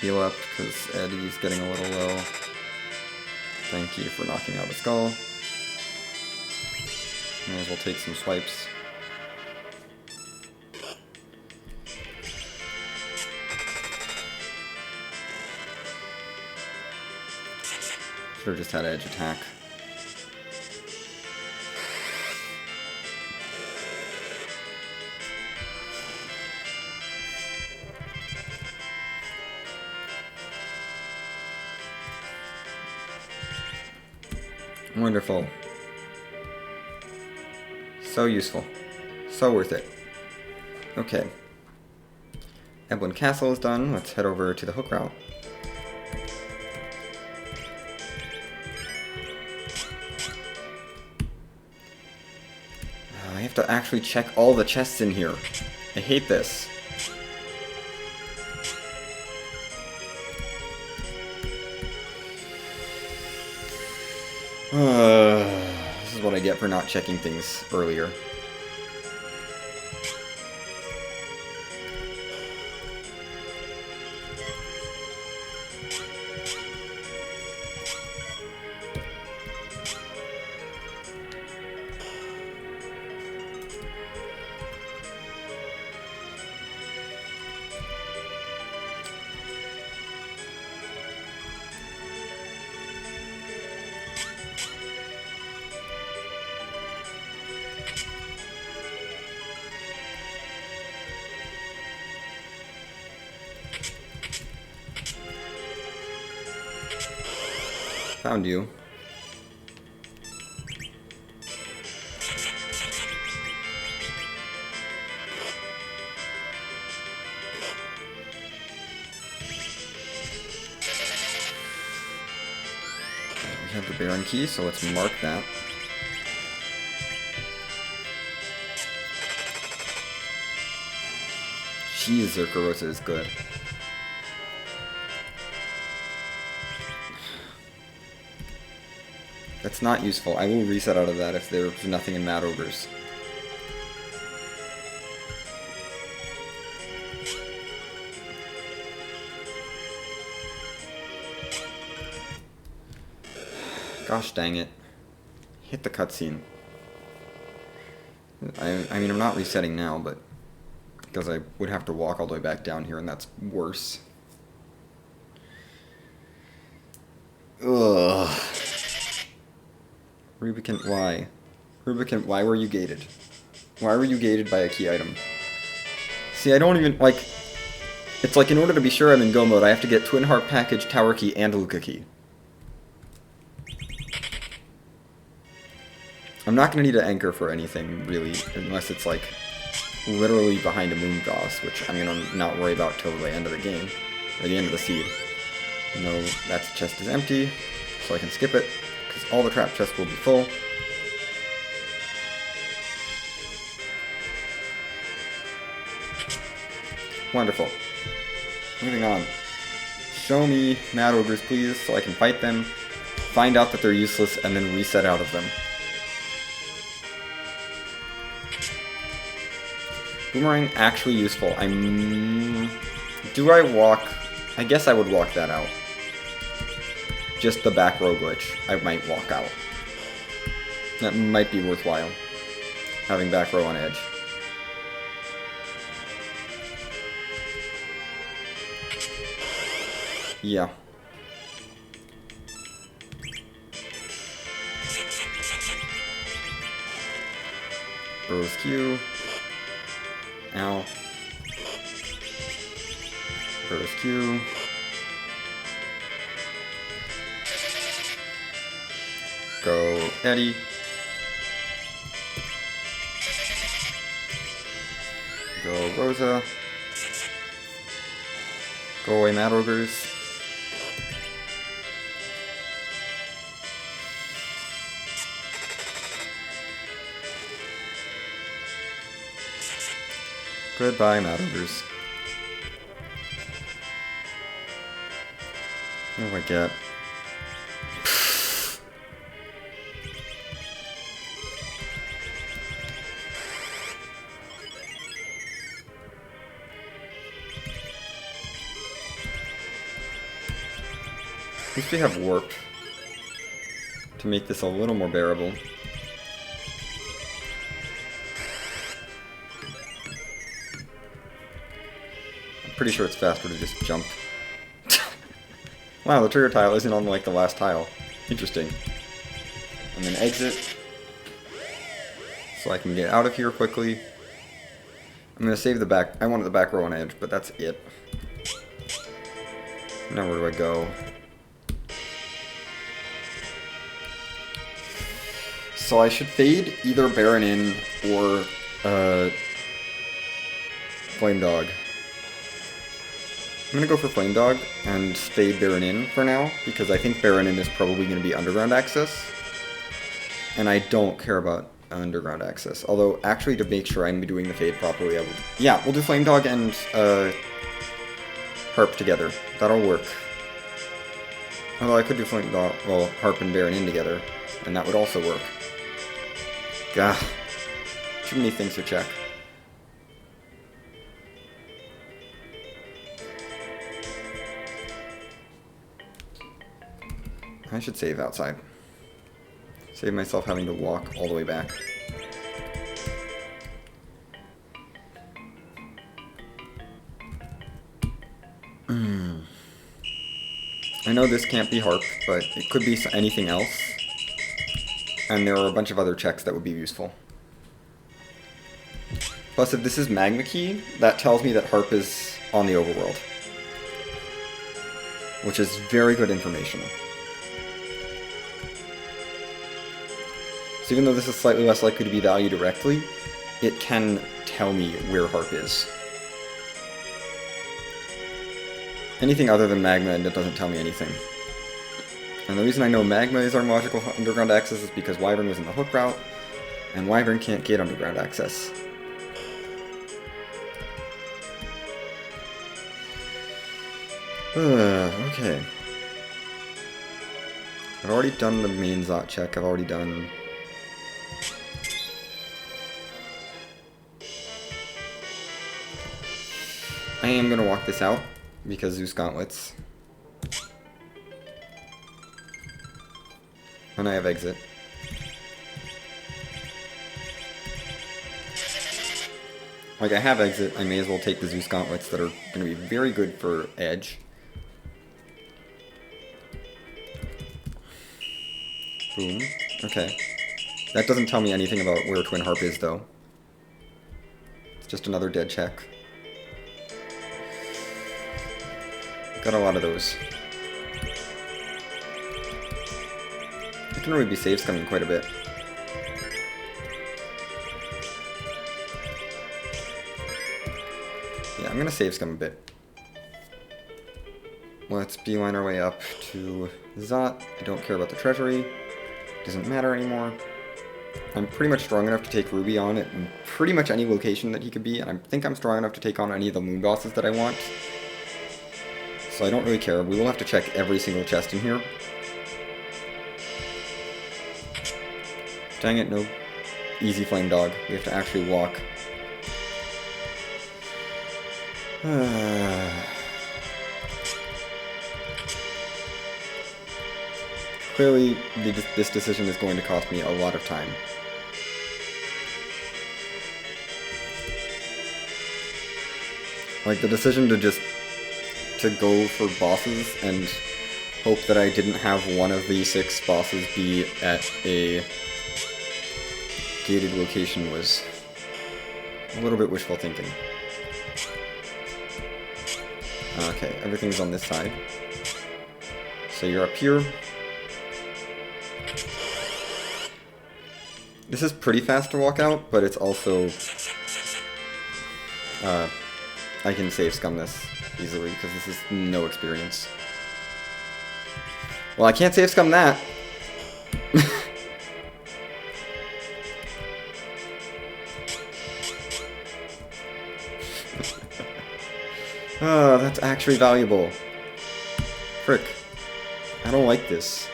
Heal up, because Eddie's getting a little low. Thank you for knocking out a skull. May as well take some swipes. Should have just had edge attack. Wonderful. So useful. So worth it. Okay. Eblan Castle is done. Let's head over to the hook route. I have to actually check all the chests in here. I hate this. This is what I get for not checking things earlier. Found you. We have the Baron key, so let's mark that. Jeez, Zerkarosa is good. That's not useful. I will reset out of that if there's nothing in Mad Ogres. Gosh dang it. Hit the cutscene. I mean, I'm not resetting now, but because I would have to walk all the way back down here, and that's worse. Ugh. Rubicon, why? Rubicon, why were you gated? Why were you gated by a key item? See, I don't even, like... It's like, in order to be sure I'm in go mode, I have to get Twin Heart Package, Tower Key, and Luca Key. I'm not going to need an anchor for anything, really, unless it's, like, literally behind a Moongoss, which I'm going to not worry about till the end of the game, or the end of the seed. No, that chest is empty, so I can skip it, because all the trap chests will be full. Wonderful. Moving on. Show me Mad Ogres, please, so I can fight them, find out that they're useless, and then reset out of them. Boomerang actually useful. Do I walk? I guess I would walk that out. Just the back row glitch, I might walk out. That might be worthwhile. Having back row on edge. Yeah. Burrow's Q. Ow. Burrow's Q. Go Eddie. Go Rosa. Go away, Mad Ogres. Goodbye, Mad Ogres. What do I get? At least we have Warp to make this a little more bearable. I'm pretty sure it's faster to just jump. Wow, the trigger tile isn't on like the last tile. Interesting. And then exit. So I can get out of here quickly. I'm gonna save the back. I wanted the back row on edge, but that's it. Now where do I go? So I should fade either Baron in or Flame Dog. I'm gonna go for Flame Dog and fade Baron in for now, because I think Baron in is probably gonna be underground access. And I don't care about underground access. Although, actually, to make sure I'm doing the fade properly, I would... Yeah, we'll do Flame Dog and Harp together. That'll work. Although I could do Flame Dog, well, Harp and Baron in together, and that would also work. Gah. Too many things to check. I should save outside. Save myself having to walk all the way back. I know this can't be Harp, but it could be anything else. And there are a bunch of other checks that would be useful. Plus, if this is Magma Key, that tells me that Harp is on the overworld. Which is very good information. So even though this is slightly less likely to be valued directly, it can tell me where Harp is. Anything other than Magma, and it doesn't tell me anything. And the reason I know Magma is our logical underground access is because Wyvern was in the hook route, and Wyvern can't get underground access. Okay. I've already done the main Zot check, I've already done... I am gonna walk this out, because Zeus Gauntlets. And I have exit. Like, I have exit, I may as well take the Zeus Gauntlets that are going to be very good for edge. Boom. Okay. That doesn't tell me anything about where Twin Harp is, though. It's just another dead check. Got a lot of those. I can really be safe scumming quite a bit. Yeah, I'm gonna save scum a bit. Let's beeline our way up to Zot. I don't care about the treasury. Doesn't matter anymore. I'm pretty much strong enough to take Ruby on in pretty much any location that he could be, and I think I'm strong enough to take on any of the moon bosses that I want. So I don't really care. We will have to check every single chest in here. Dang it, no easy Flame Dog. We have to actually walk. Clearly, this decision is going to cost me a lot of time. Like, the decision to go for bosses and hope that I didn't have one of the 6 bosses be at a gated location was a little bit wishful thinking. Okay, everything's on this side. So you're up here. This is pretty fast to walk out, but it's also I can save scum this easily, because this is no experience. Well, I can't save scum that. Oh, that's actually valuable. Frick. I don't like this.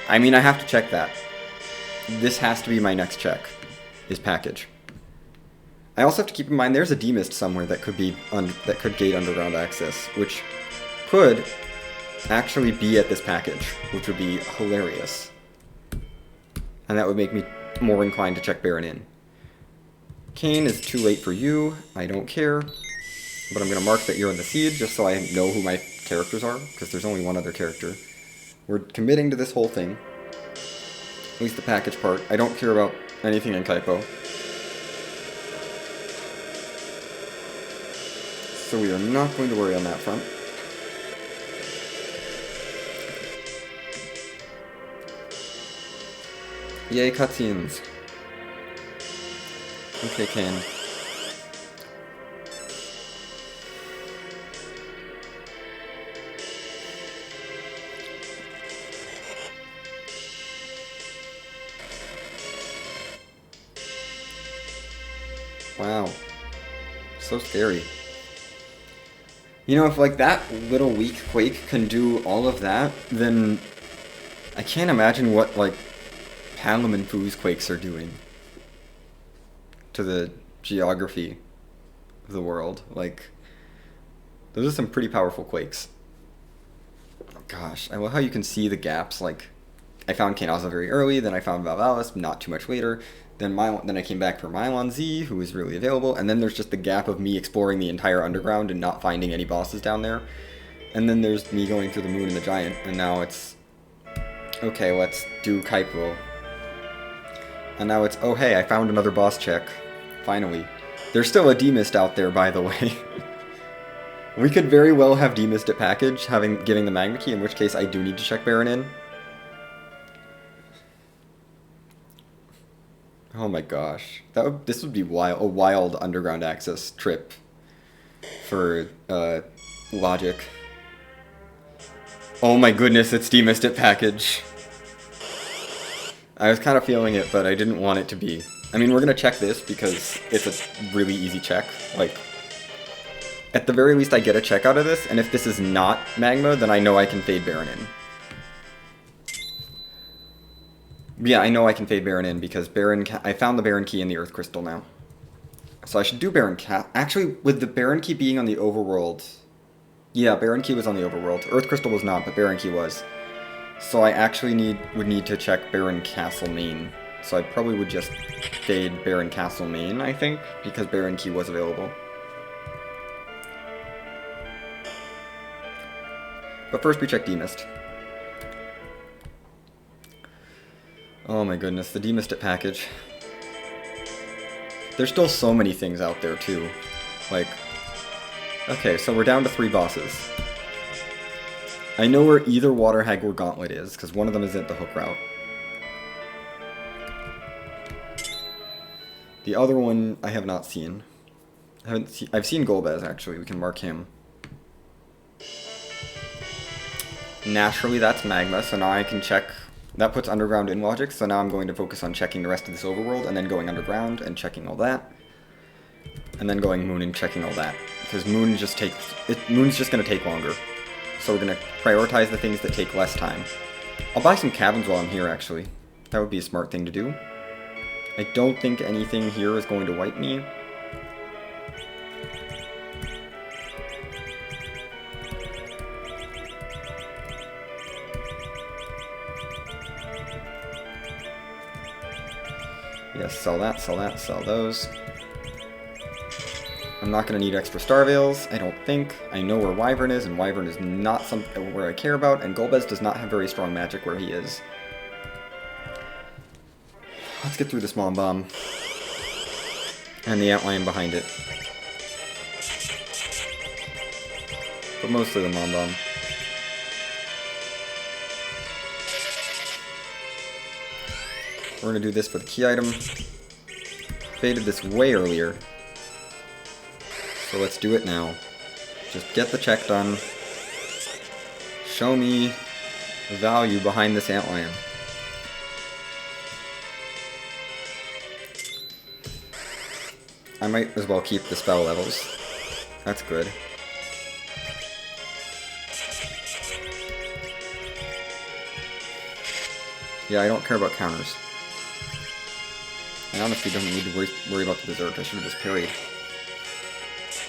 I mean, I have to check that. This has to be my next check, is package. I also have to keep in mind there's a demist somewhere that could be that could gate underground access, which could actually be at this package, which would be hilarious. And that would make me more inclined to check Baron in. Kane is too late for you. I don't care. But I'm going to mark that you're in the seed, just so I know who my characters are, because there's only one other character. We're committing to this whole thing. At least the package part. I don't care about anything in Kaipo. So we are not going to worry on that front. Yay, cutscenes. Okay, Kane. Wow. So scary. You know, if like that little weak Quake can do all of that, then I can't imagine what like Palam and Foo's Quakes are doing to the geography of the world. Like, those are some pretty powerful Quakes. Oh, gosh, I love how you can see the gaps. Like, I found Kanaza very early, then I found Valvalis not too much later. Then I came back for Mylon Z, who was really available, and then there's just the gap of me exploring the entire underground and not finding any bosses down there. And then there's me going through the Moon and the Giant, and now it's, okay, let's do Kaipo. And now it's, oh hey, I found another boss check. Finally. There's still a demist out there, by the way. We could very well have demist at package, giving the Magma Key, in which case I do need to check Baron in. Oh my gosh, this would be a wild underground access trip for Logic. Oh my goodness, it's demist at package. I was kind of feeling it, but I didn't want it to be. I mean, we're gonna check this because it's a really easy check. Like, at the very least, I get a check out of this, and if this is not Magma, then I know I can fade Baron in. Yeah, I know I can fade Baron in because I found the Baron Key in the Earth Crystal now. So I should do Baron Actually, with the Baron Key being on the overworld... Yeah, Baron Key was on the overworld. Earth Crystal was not, but Baron Key was. So I actually would need to check Baron Castle main. So I probably would just fade Baron Castle main, I think, because Baron Key was available. But first we check Demist. Oh my goodness, the Demist package. There's still so many things out there too. Like, okay, so we're down to 3 bosses. I know where either Water Hag or Gauntlet is, because one of them is at the hook route. The other one I have not seen. I've seen Golbez actually, we can mark him. Naturally that's Magma, so now I can check. That puts Underground in Logic, so now I'm going to focus on checking the rest of this overworld, and then going Underground and checking all that. And then going Moon and checking all that. Because Moon's just going to take longer. So we're going to prioritize the things that take less time. I'll buy some cabins while I'm here, actually. That would be a smart thing to do. I don't think anything here is going to wipe me. Yes, sell that, sell those. I'm not going to need extra Star Veils, I don't think. I know where Wyvern is, and Wyvern is not something where I care about, and Golbez does not have very strong magic where he is. Let's get through this Mom Bomb. And the Antlion behind it. But mostly the Mom Bomb. We're going to do this for the key item. Faded this way earlier. So let's do it now. Just get the check done. Show me the value behind this antlion. I might as well keep the spell levels. That's good. Yeah, I don't care about counters. I honestly don't need to worry about the Berserk. I should have just parried.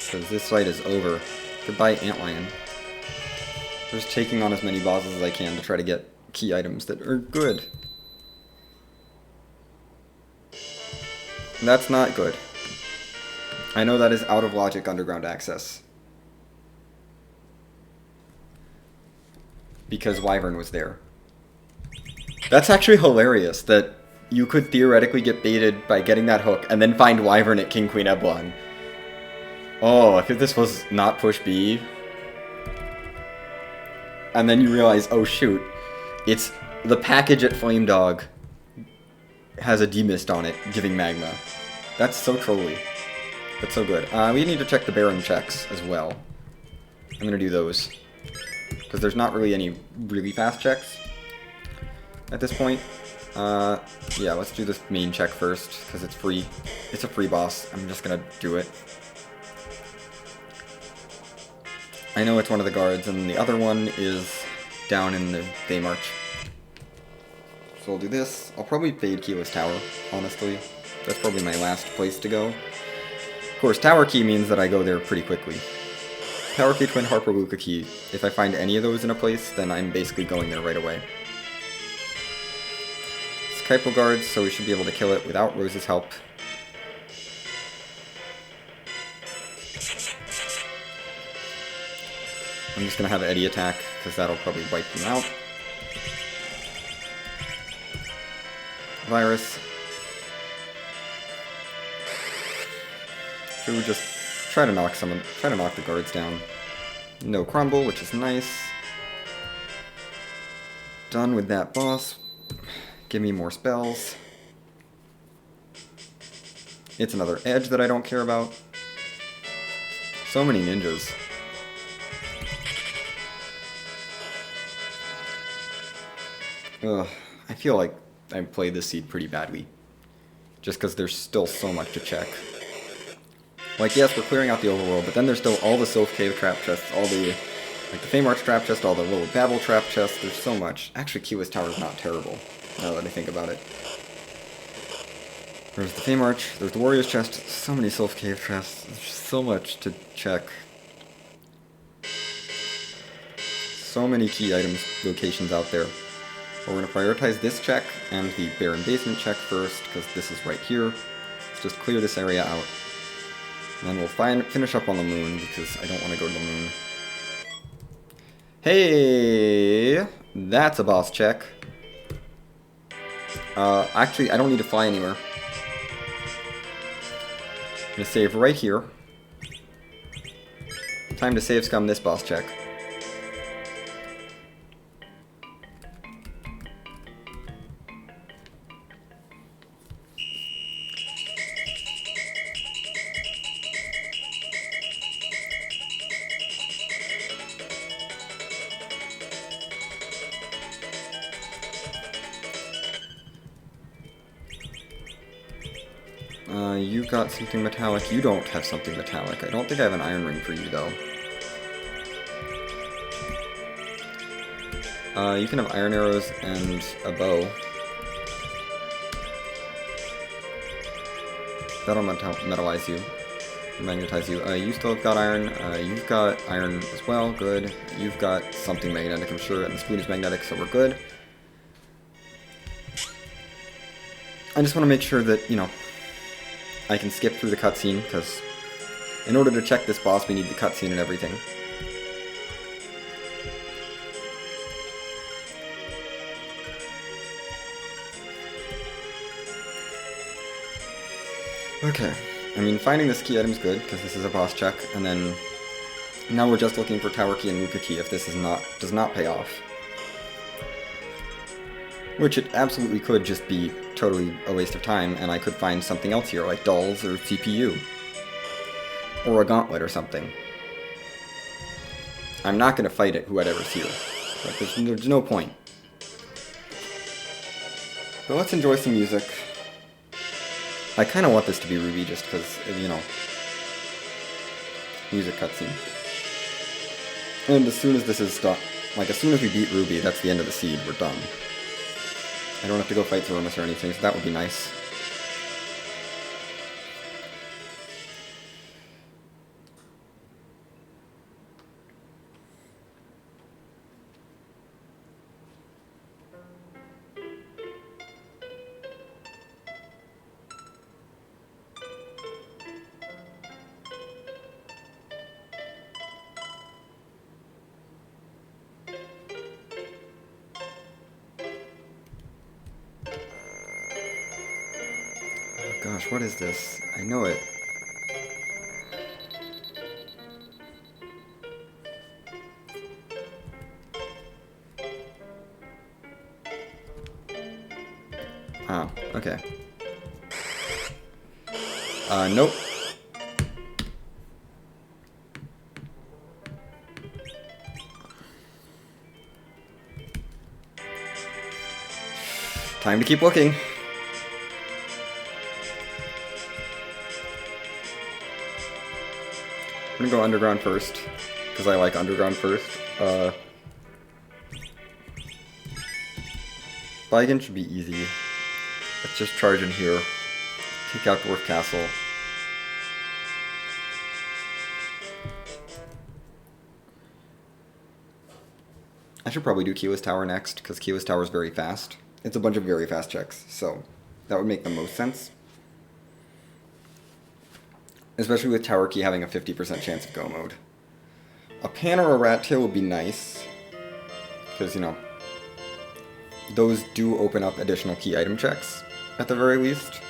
Because this fight is over. Goodbye, Antlion. I'm just taking on as many bosses as I can to try to get key items that are good. That's not good. I know that is out of logic underground access. Because Wyvern was there. That's actually hilarious that you could theoretically get baited by getting that hook and then find Wyvern at King Queen Eblon. Oh, if this was not push B. And then you realize, oh shoot, it's the package at Flame Dog has a demist on it, giving magma. That's so trolly. But so good. We need to check the Baron checks as well. I'm gonna do those. Because there's not really any really fast checks at this point. Yeah, let's do this main check first, because it's free. It's a free boss. I'm just gonna do it. I know it's one of the guards, and the other one is down in the Daymarch. So I'll do this. I'll probably fade Kila's Tower, honestly. That's probably my last place to go. Of course, Tower Key means that I go there pretty quickly. Tower Key, Twin Harper, Luca Key. If I find any of those in a place, then I'm basically going there right away. It's Kypo guards, so we should be able to kill it without Rose's help. I'm just gonna have Eddie attack, because that'll probably wipe them out. Virus. Should we just try to knock the guards down? No crumble, which is nice. Done with that boss. Give me more spells. It's another edge that I don't care about. So many ninjas. Ugh, I feel like I played this seed pretty badly. Just because there's still so much to check. Like, yes, we're clearing out the overworld, but then there's still all the Sylph Cave trap chests, all the, like, the Feymarch trap chest, all the little Babel trap chests, there's so much. Actually, Kila's Tower is not terrible, now that I think about it. There's the Feymarch, there's the Warrior's chest, so many Sylph Cave chests, there's just so much to check. So many key items, locations out there. We're going to prioritize this check and the Baron Basement check first, because this is right here. Let's just clear this area out. And then we'll finish up on the moon, because I don't want to go to the moon. Hey! That's a boss check. Actually, I don't need to fly anywhere. I'm going to save right here. Time to save scum this boss check. You got something metallic. You don't have something metallic. I don't think I have an iron ring for you, though. You can have iron arrows and a bow. That'll metalize you. Magnetize you. You still have got iron. You've got iron as well. Good. You've got something magnetic, I'm sure, and the spoon is magnetic, so we're good. I just want to make sure that, you know, I can skip through the cutscene, because in order to check this boss, we need the cutscene and everything. Okay. I mean, finding this key item is good, because this is a boss check, and then now we're just looking for Tower Key and Luca Key if this does not pay off. Which it absolutely could just be totally a waste of time, and I could find something else here, like dolls or CPU. Or a gauntlet or something. I'm not going to fight it, whoever's here. Like, there's no point. But let's enjoy some music. I kind of want this to be Ruby just because, you know, music cutscene. And as soon as this is done, like as soon as we beat Ruby, that's the end of the seed, we're done. I don't have to go fight Zeromus or anything, so that would be nice. Gosh, what is this? I know it. Oh, okay. Nope. Time to keep looking. I'm gonna go underground first, because I like underground first. Baigen should be easy. Let's just charge in here. Take out Dwarf Castle. I should probably do Kiwa's Tower next, because Kiwa's Tower is very fast. It's a bunch of very fast checks, so that would make the most sense. Especially with Tower Key having a 50% chance of go mode. A Pan or a Rat Tail would be nice, because, you know, those do open up additional key item checks, at the very least.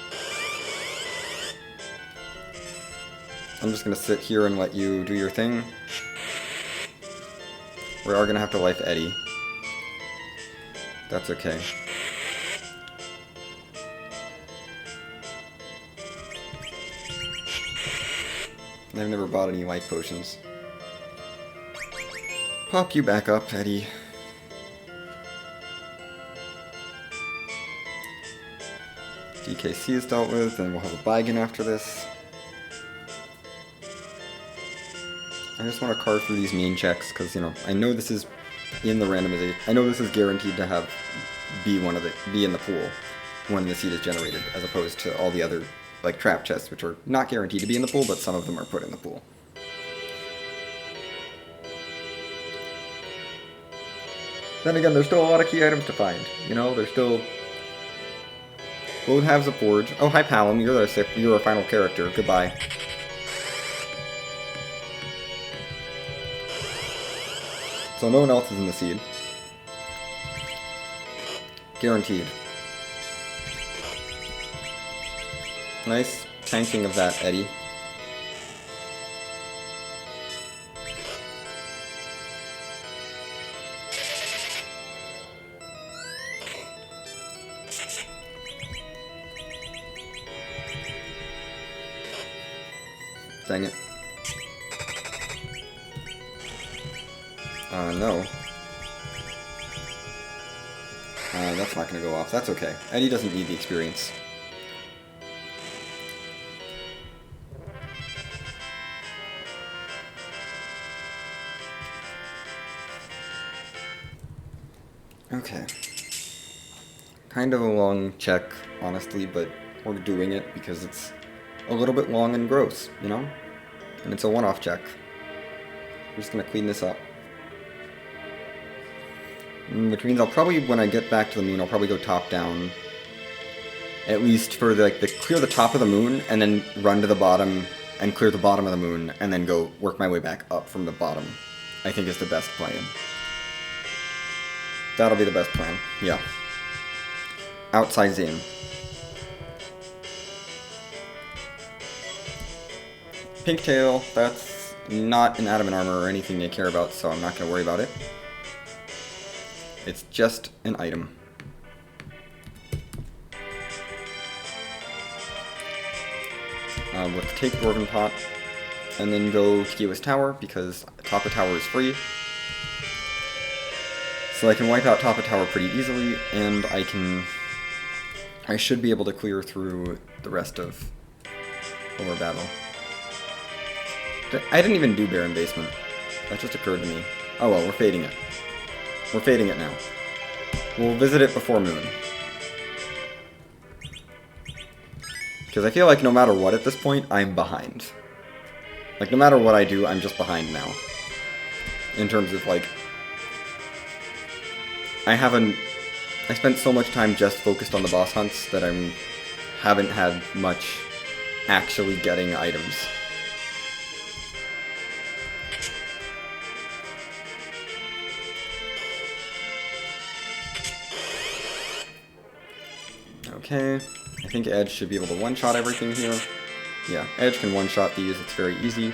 I'm just going to sit here and let you do your thing. We are going to have to life Eddie. That's okay. I've never bought any life potions. Pop you back up, Eddie. DKC is dealt with, and we'll have a Baigen after this. I just want to carve through these mean checks, because, you know, I know this is in the randomization. I know this is guaranteed to have be in the pool when the seed is generated, as opposed to all the other, like, trap chests, which are not guaranteed to be in the pool, but some of them are put in the pool. Then again, there's still a lot of key items to find. You know, there's still... Both halves of Forge. Oh, hi Palom, you're our final character. Goodbye. So no one else is in the seed. Guaranteed. Nice tanking of that, Eddie. Dang it. No. That's not gonna go off. That's okay. Eddie doesn't need the experience. Okay. Kind of a long check, honestly, but we're doing it because it's a little bit long and gross, you know? And it's a one-off check. I'm just gonna clean this up. Which means I'll probably, when I get back to the moon, I'll probably go top down. At least for the clear the top of the moon, and then run to the bottom, and clear the bottom of the moon, and then go work my way back up from the bottom. I think is the best plan. That'll be the best plan, yeah. Outside in. Pinktail, that's not an adamant armor or anything they care about, so I'm not going to worry about it. It's just an item. Let's take Dwarven Pot. and then go to Kiwa's Tower, because Tapa Tower is free. So I can wipe out Tapa Tower pretty easily, and I should be able to clear through the rest of Lower Battle. I didn't even do Baron Basement. That just occurred to me. Oh well, we're fading it. We're fading it now. We'll visit it before Moon. Because I feel like no matter what at this point, I'm behind. Like, no matter what I do, I'm just behind now. In terms of, like... I spent so much time just focused on the boss hunts that haven't had much actually getting items. Okay, I think Edge should be able to one-shot everything here. Yeah, Edge can one-shot these, it's very easy.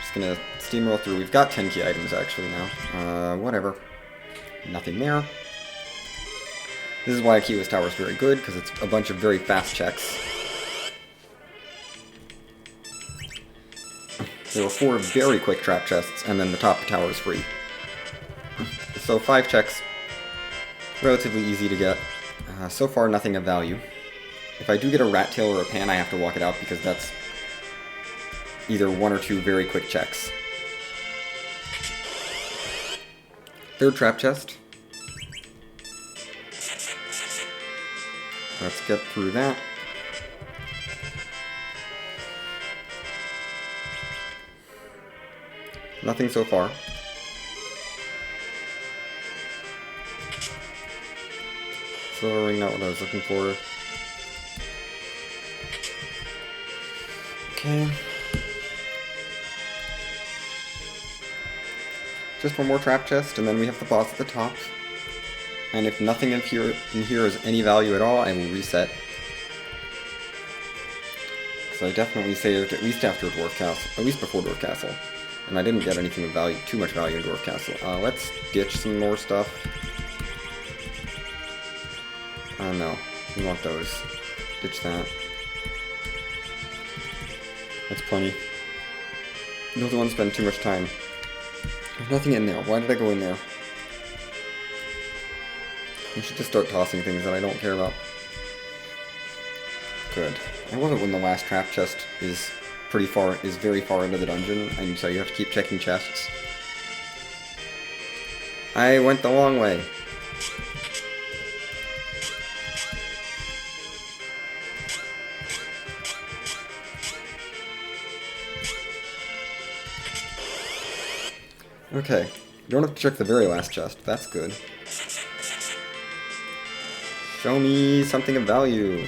Just gonna steamroll through. We've got 10 key items actually now. Whatever. Nothing there. This is why Kiwa's Tower is very good, because it's a bunch of very fast checks. There were 4 very quick trap chests, and then the top tower is free. So 5 checks, relatively easy to get. So far, nothing of value. If I do get a rat tail or a pan, I have to walk it out because that's either 1 or 2 very quick checks. 3rd trap chest. Let's get through that. Nothing so far. Silver ring, not what I was looking for. Okay. Just one more trap chest, and then we have the boss at the top. And if nothing in here is any value at all, I will reset. Because I definitely saved at least after Dwarf Castle, at least before Dwarf Castle. And I didn't get anything of value, too much value in Dwarf Castle. Let's ditch some more stuff. No, we want those. Ditch that. That's plenty. Don't want to spend too much time. There's nothing in there. Why did I go in there? I should just start tossing things that I don't care about. Good. I love it when the last trap chest is very far into the dungeon, and so you have to keep checking chests. I went the long way. Okay, you don't have to check the very last chest. That's good. Show me something of value.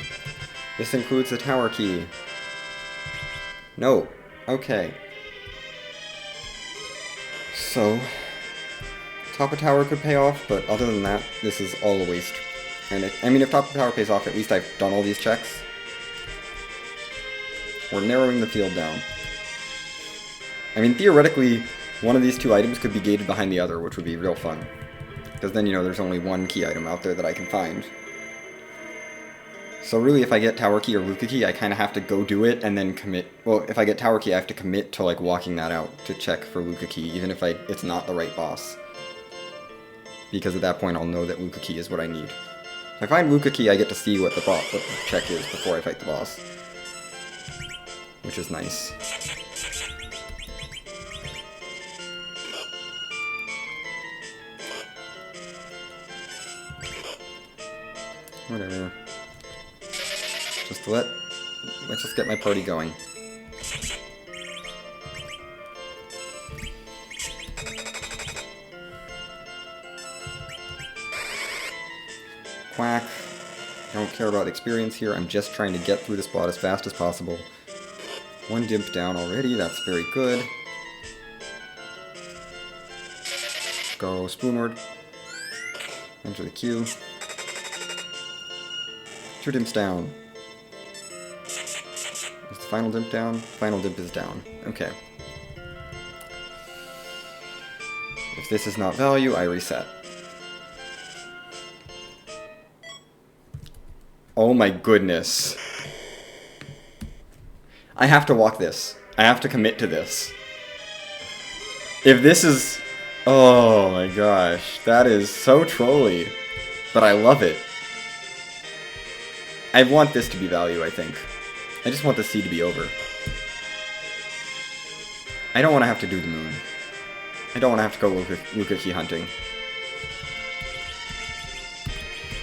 This includes the tower key. No. Okay. So, Tapa Tower could pay off, but other than that, this is all a waste. And if Tapa Tower pays off, at least I've done all these checks. We're narrowing the field down. I mean, theoretically, one of these 2 items could be gated behind the other, which would be real fun. Because then, there's only one key item out there that I can find. So really, if I get Tower Key or Luca Key, I kind of have to go do it and then commit. Well, if I get Tower Key, I have to commit to, like, walking that out to check for Luca Key, even if it's not the right boss. Because at that point, I'll know that Luca Key is what I need. If I find Luca Key, I get to see what the check is before I fight the boss. Which is nice. Whatever. Let's just get my party going. Quack. I don't care about experience here, I'm just trying to get through the spot as fast as possible. 1 dimp down already, that's very good. Go Spoonward. Enter the queue. 2 dimps down. Is the final dimp down? Final dimp is down. Okay. If this is not value, I reset. Oh my goodness. I have to walk this. I have to commit to this. If this is... Oh my gosh, that is so trolly. But I love it. I want this to be value, I think. I just want the sea to be over. I don't want to have to do the moon. I don't want to have to go Luca key hunting.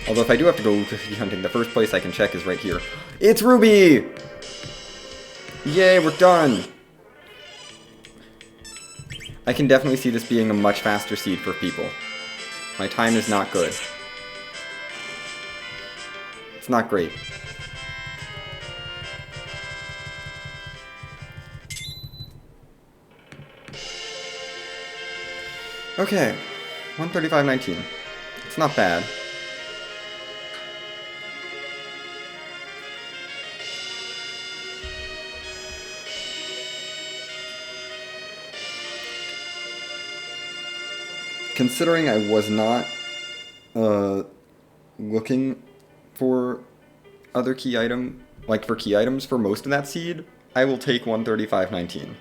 Although if I do have to go Luca key hunting, the first place I can check is right here. It's Ruby! Yay, we're done! I can definitely see this being a much faster seed for people. My time is not good. It's not great. Okay, 135.19. It's not bad. Considering I was not looking for other key item, like for key items for most of that seed, I will take 135.19.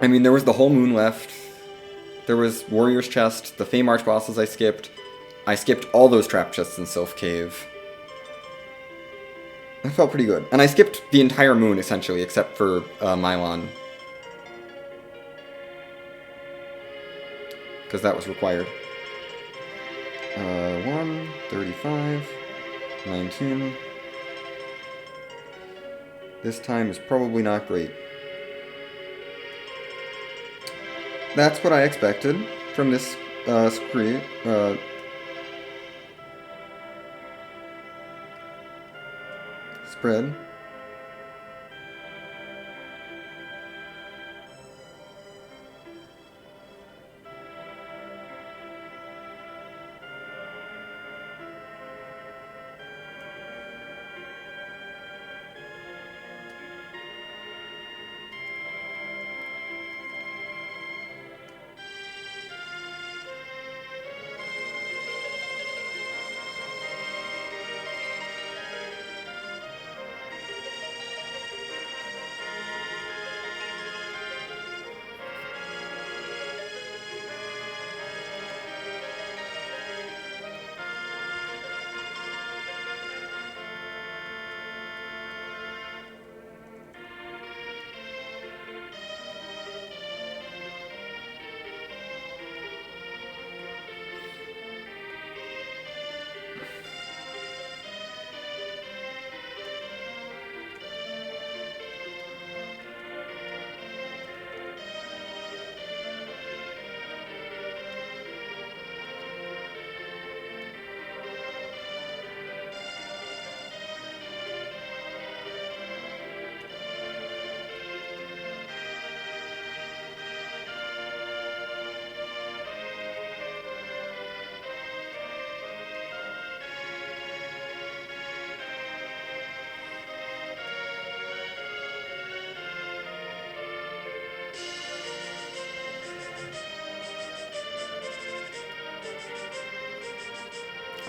I mean, there was the whole moon left. There was Warrior's Chest, the Fey March bosses I skipped. I skipped all those trap chests in Sylph Cave. That felt pretty good. And I skipped the entire moon, essentially, except for Mylon. Because that was required. 135, 19. This time is probably not great. That's what I expected from this spree. Spread.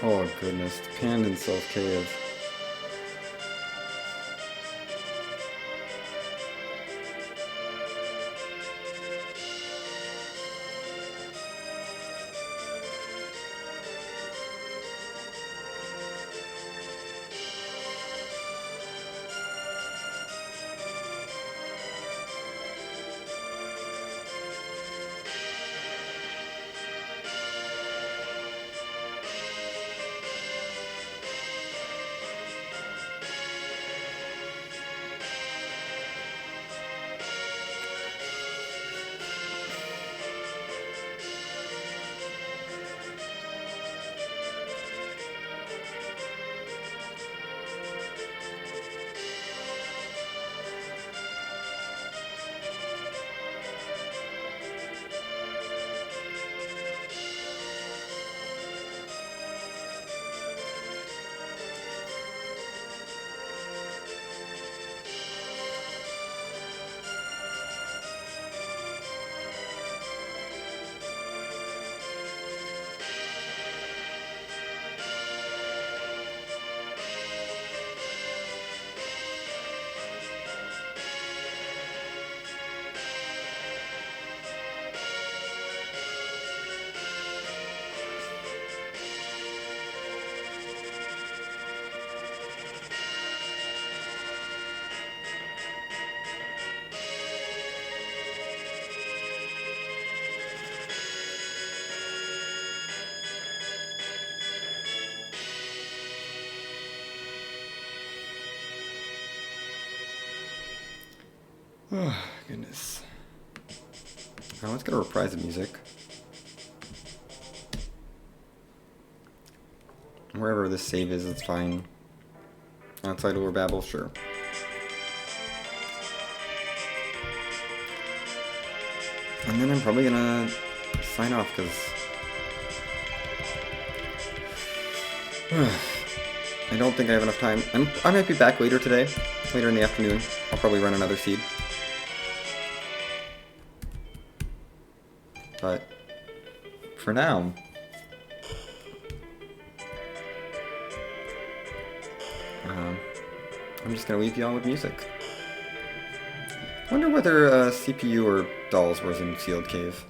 Oh goodness, the Panned in Sylph Cave. Oh, goodness. Now let's get a reprise of music. Wherever this save is, it's fine. Outside Lore Babble, sure. And then I'm probably gonna sign off, because I don't think I have enough time. I might be back later today, later in the afternoon. I'll probably run another seed. But for now, I'm just gonna leave y'all with music. Wonder whether CPU or Dolls was in Sealed Cave.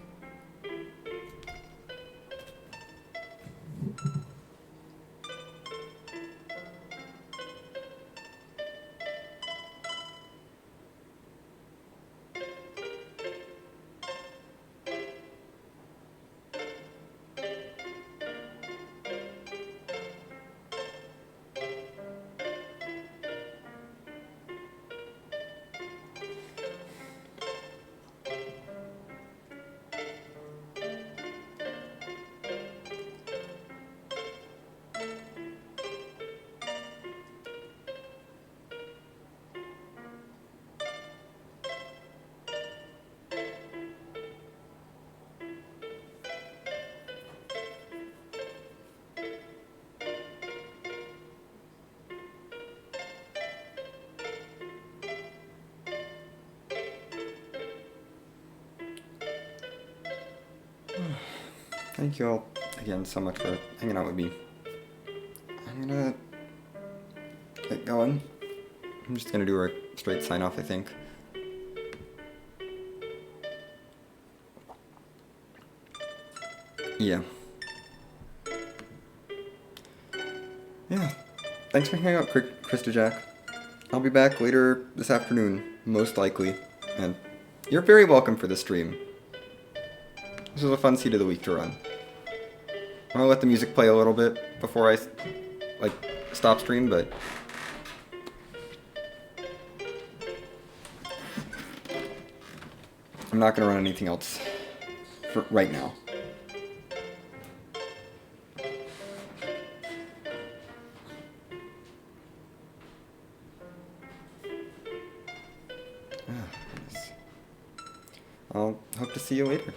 Thank you all again so much for hanging out with me. I'm gonna get going. I'm just gonna do a straight sign off, I think. Yeah. Thanks for hanging out, Krista Jack. I'll be back later this afternoon, most likely. And you're very welcome for this stream. This was a fun seed of the week to run. I'll let the music play a little bit before I, stop stream, but I'm not going to run anything else for right now. I'll hope to see you later.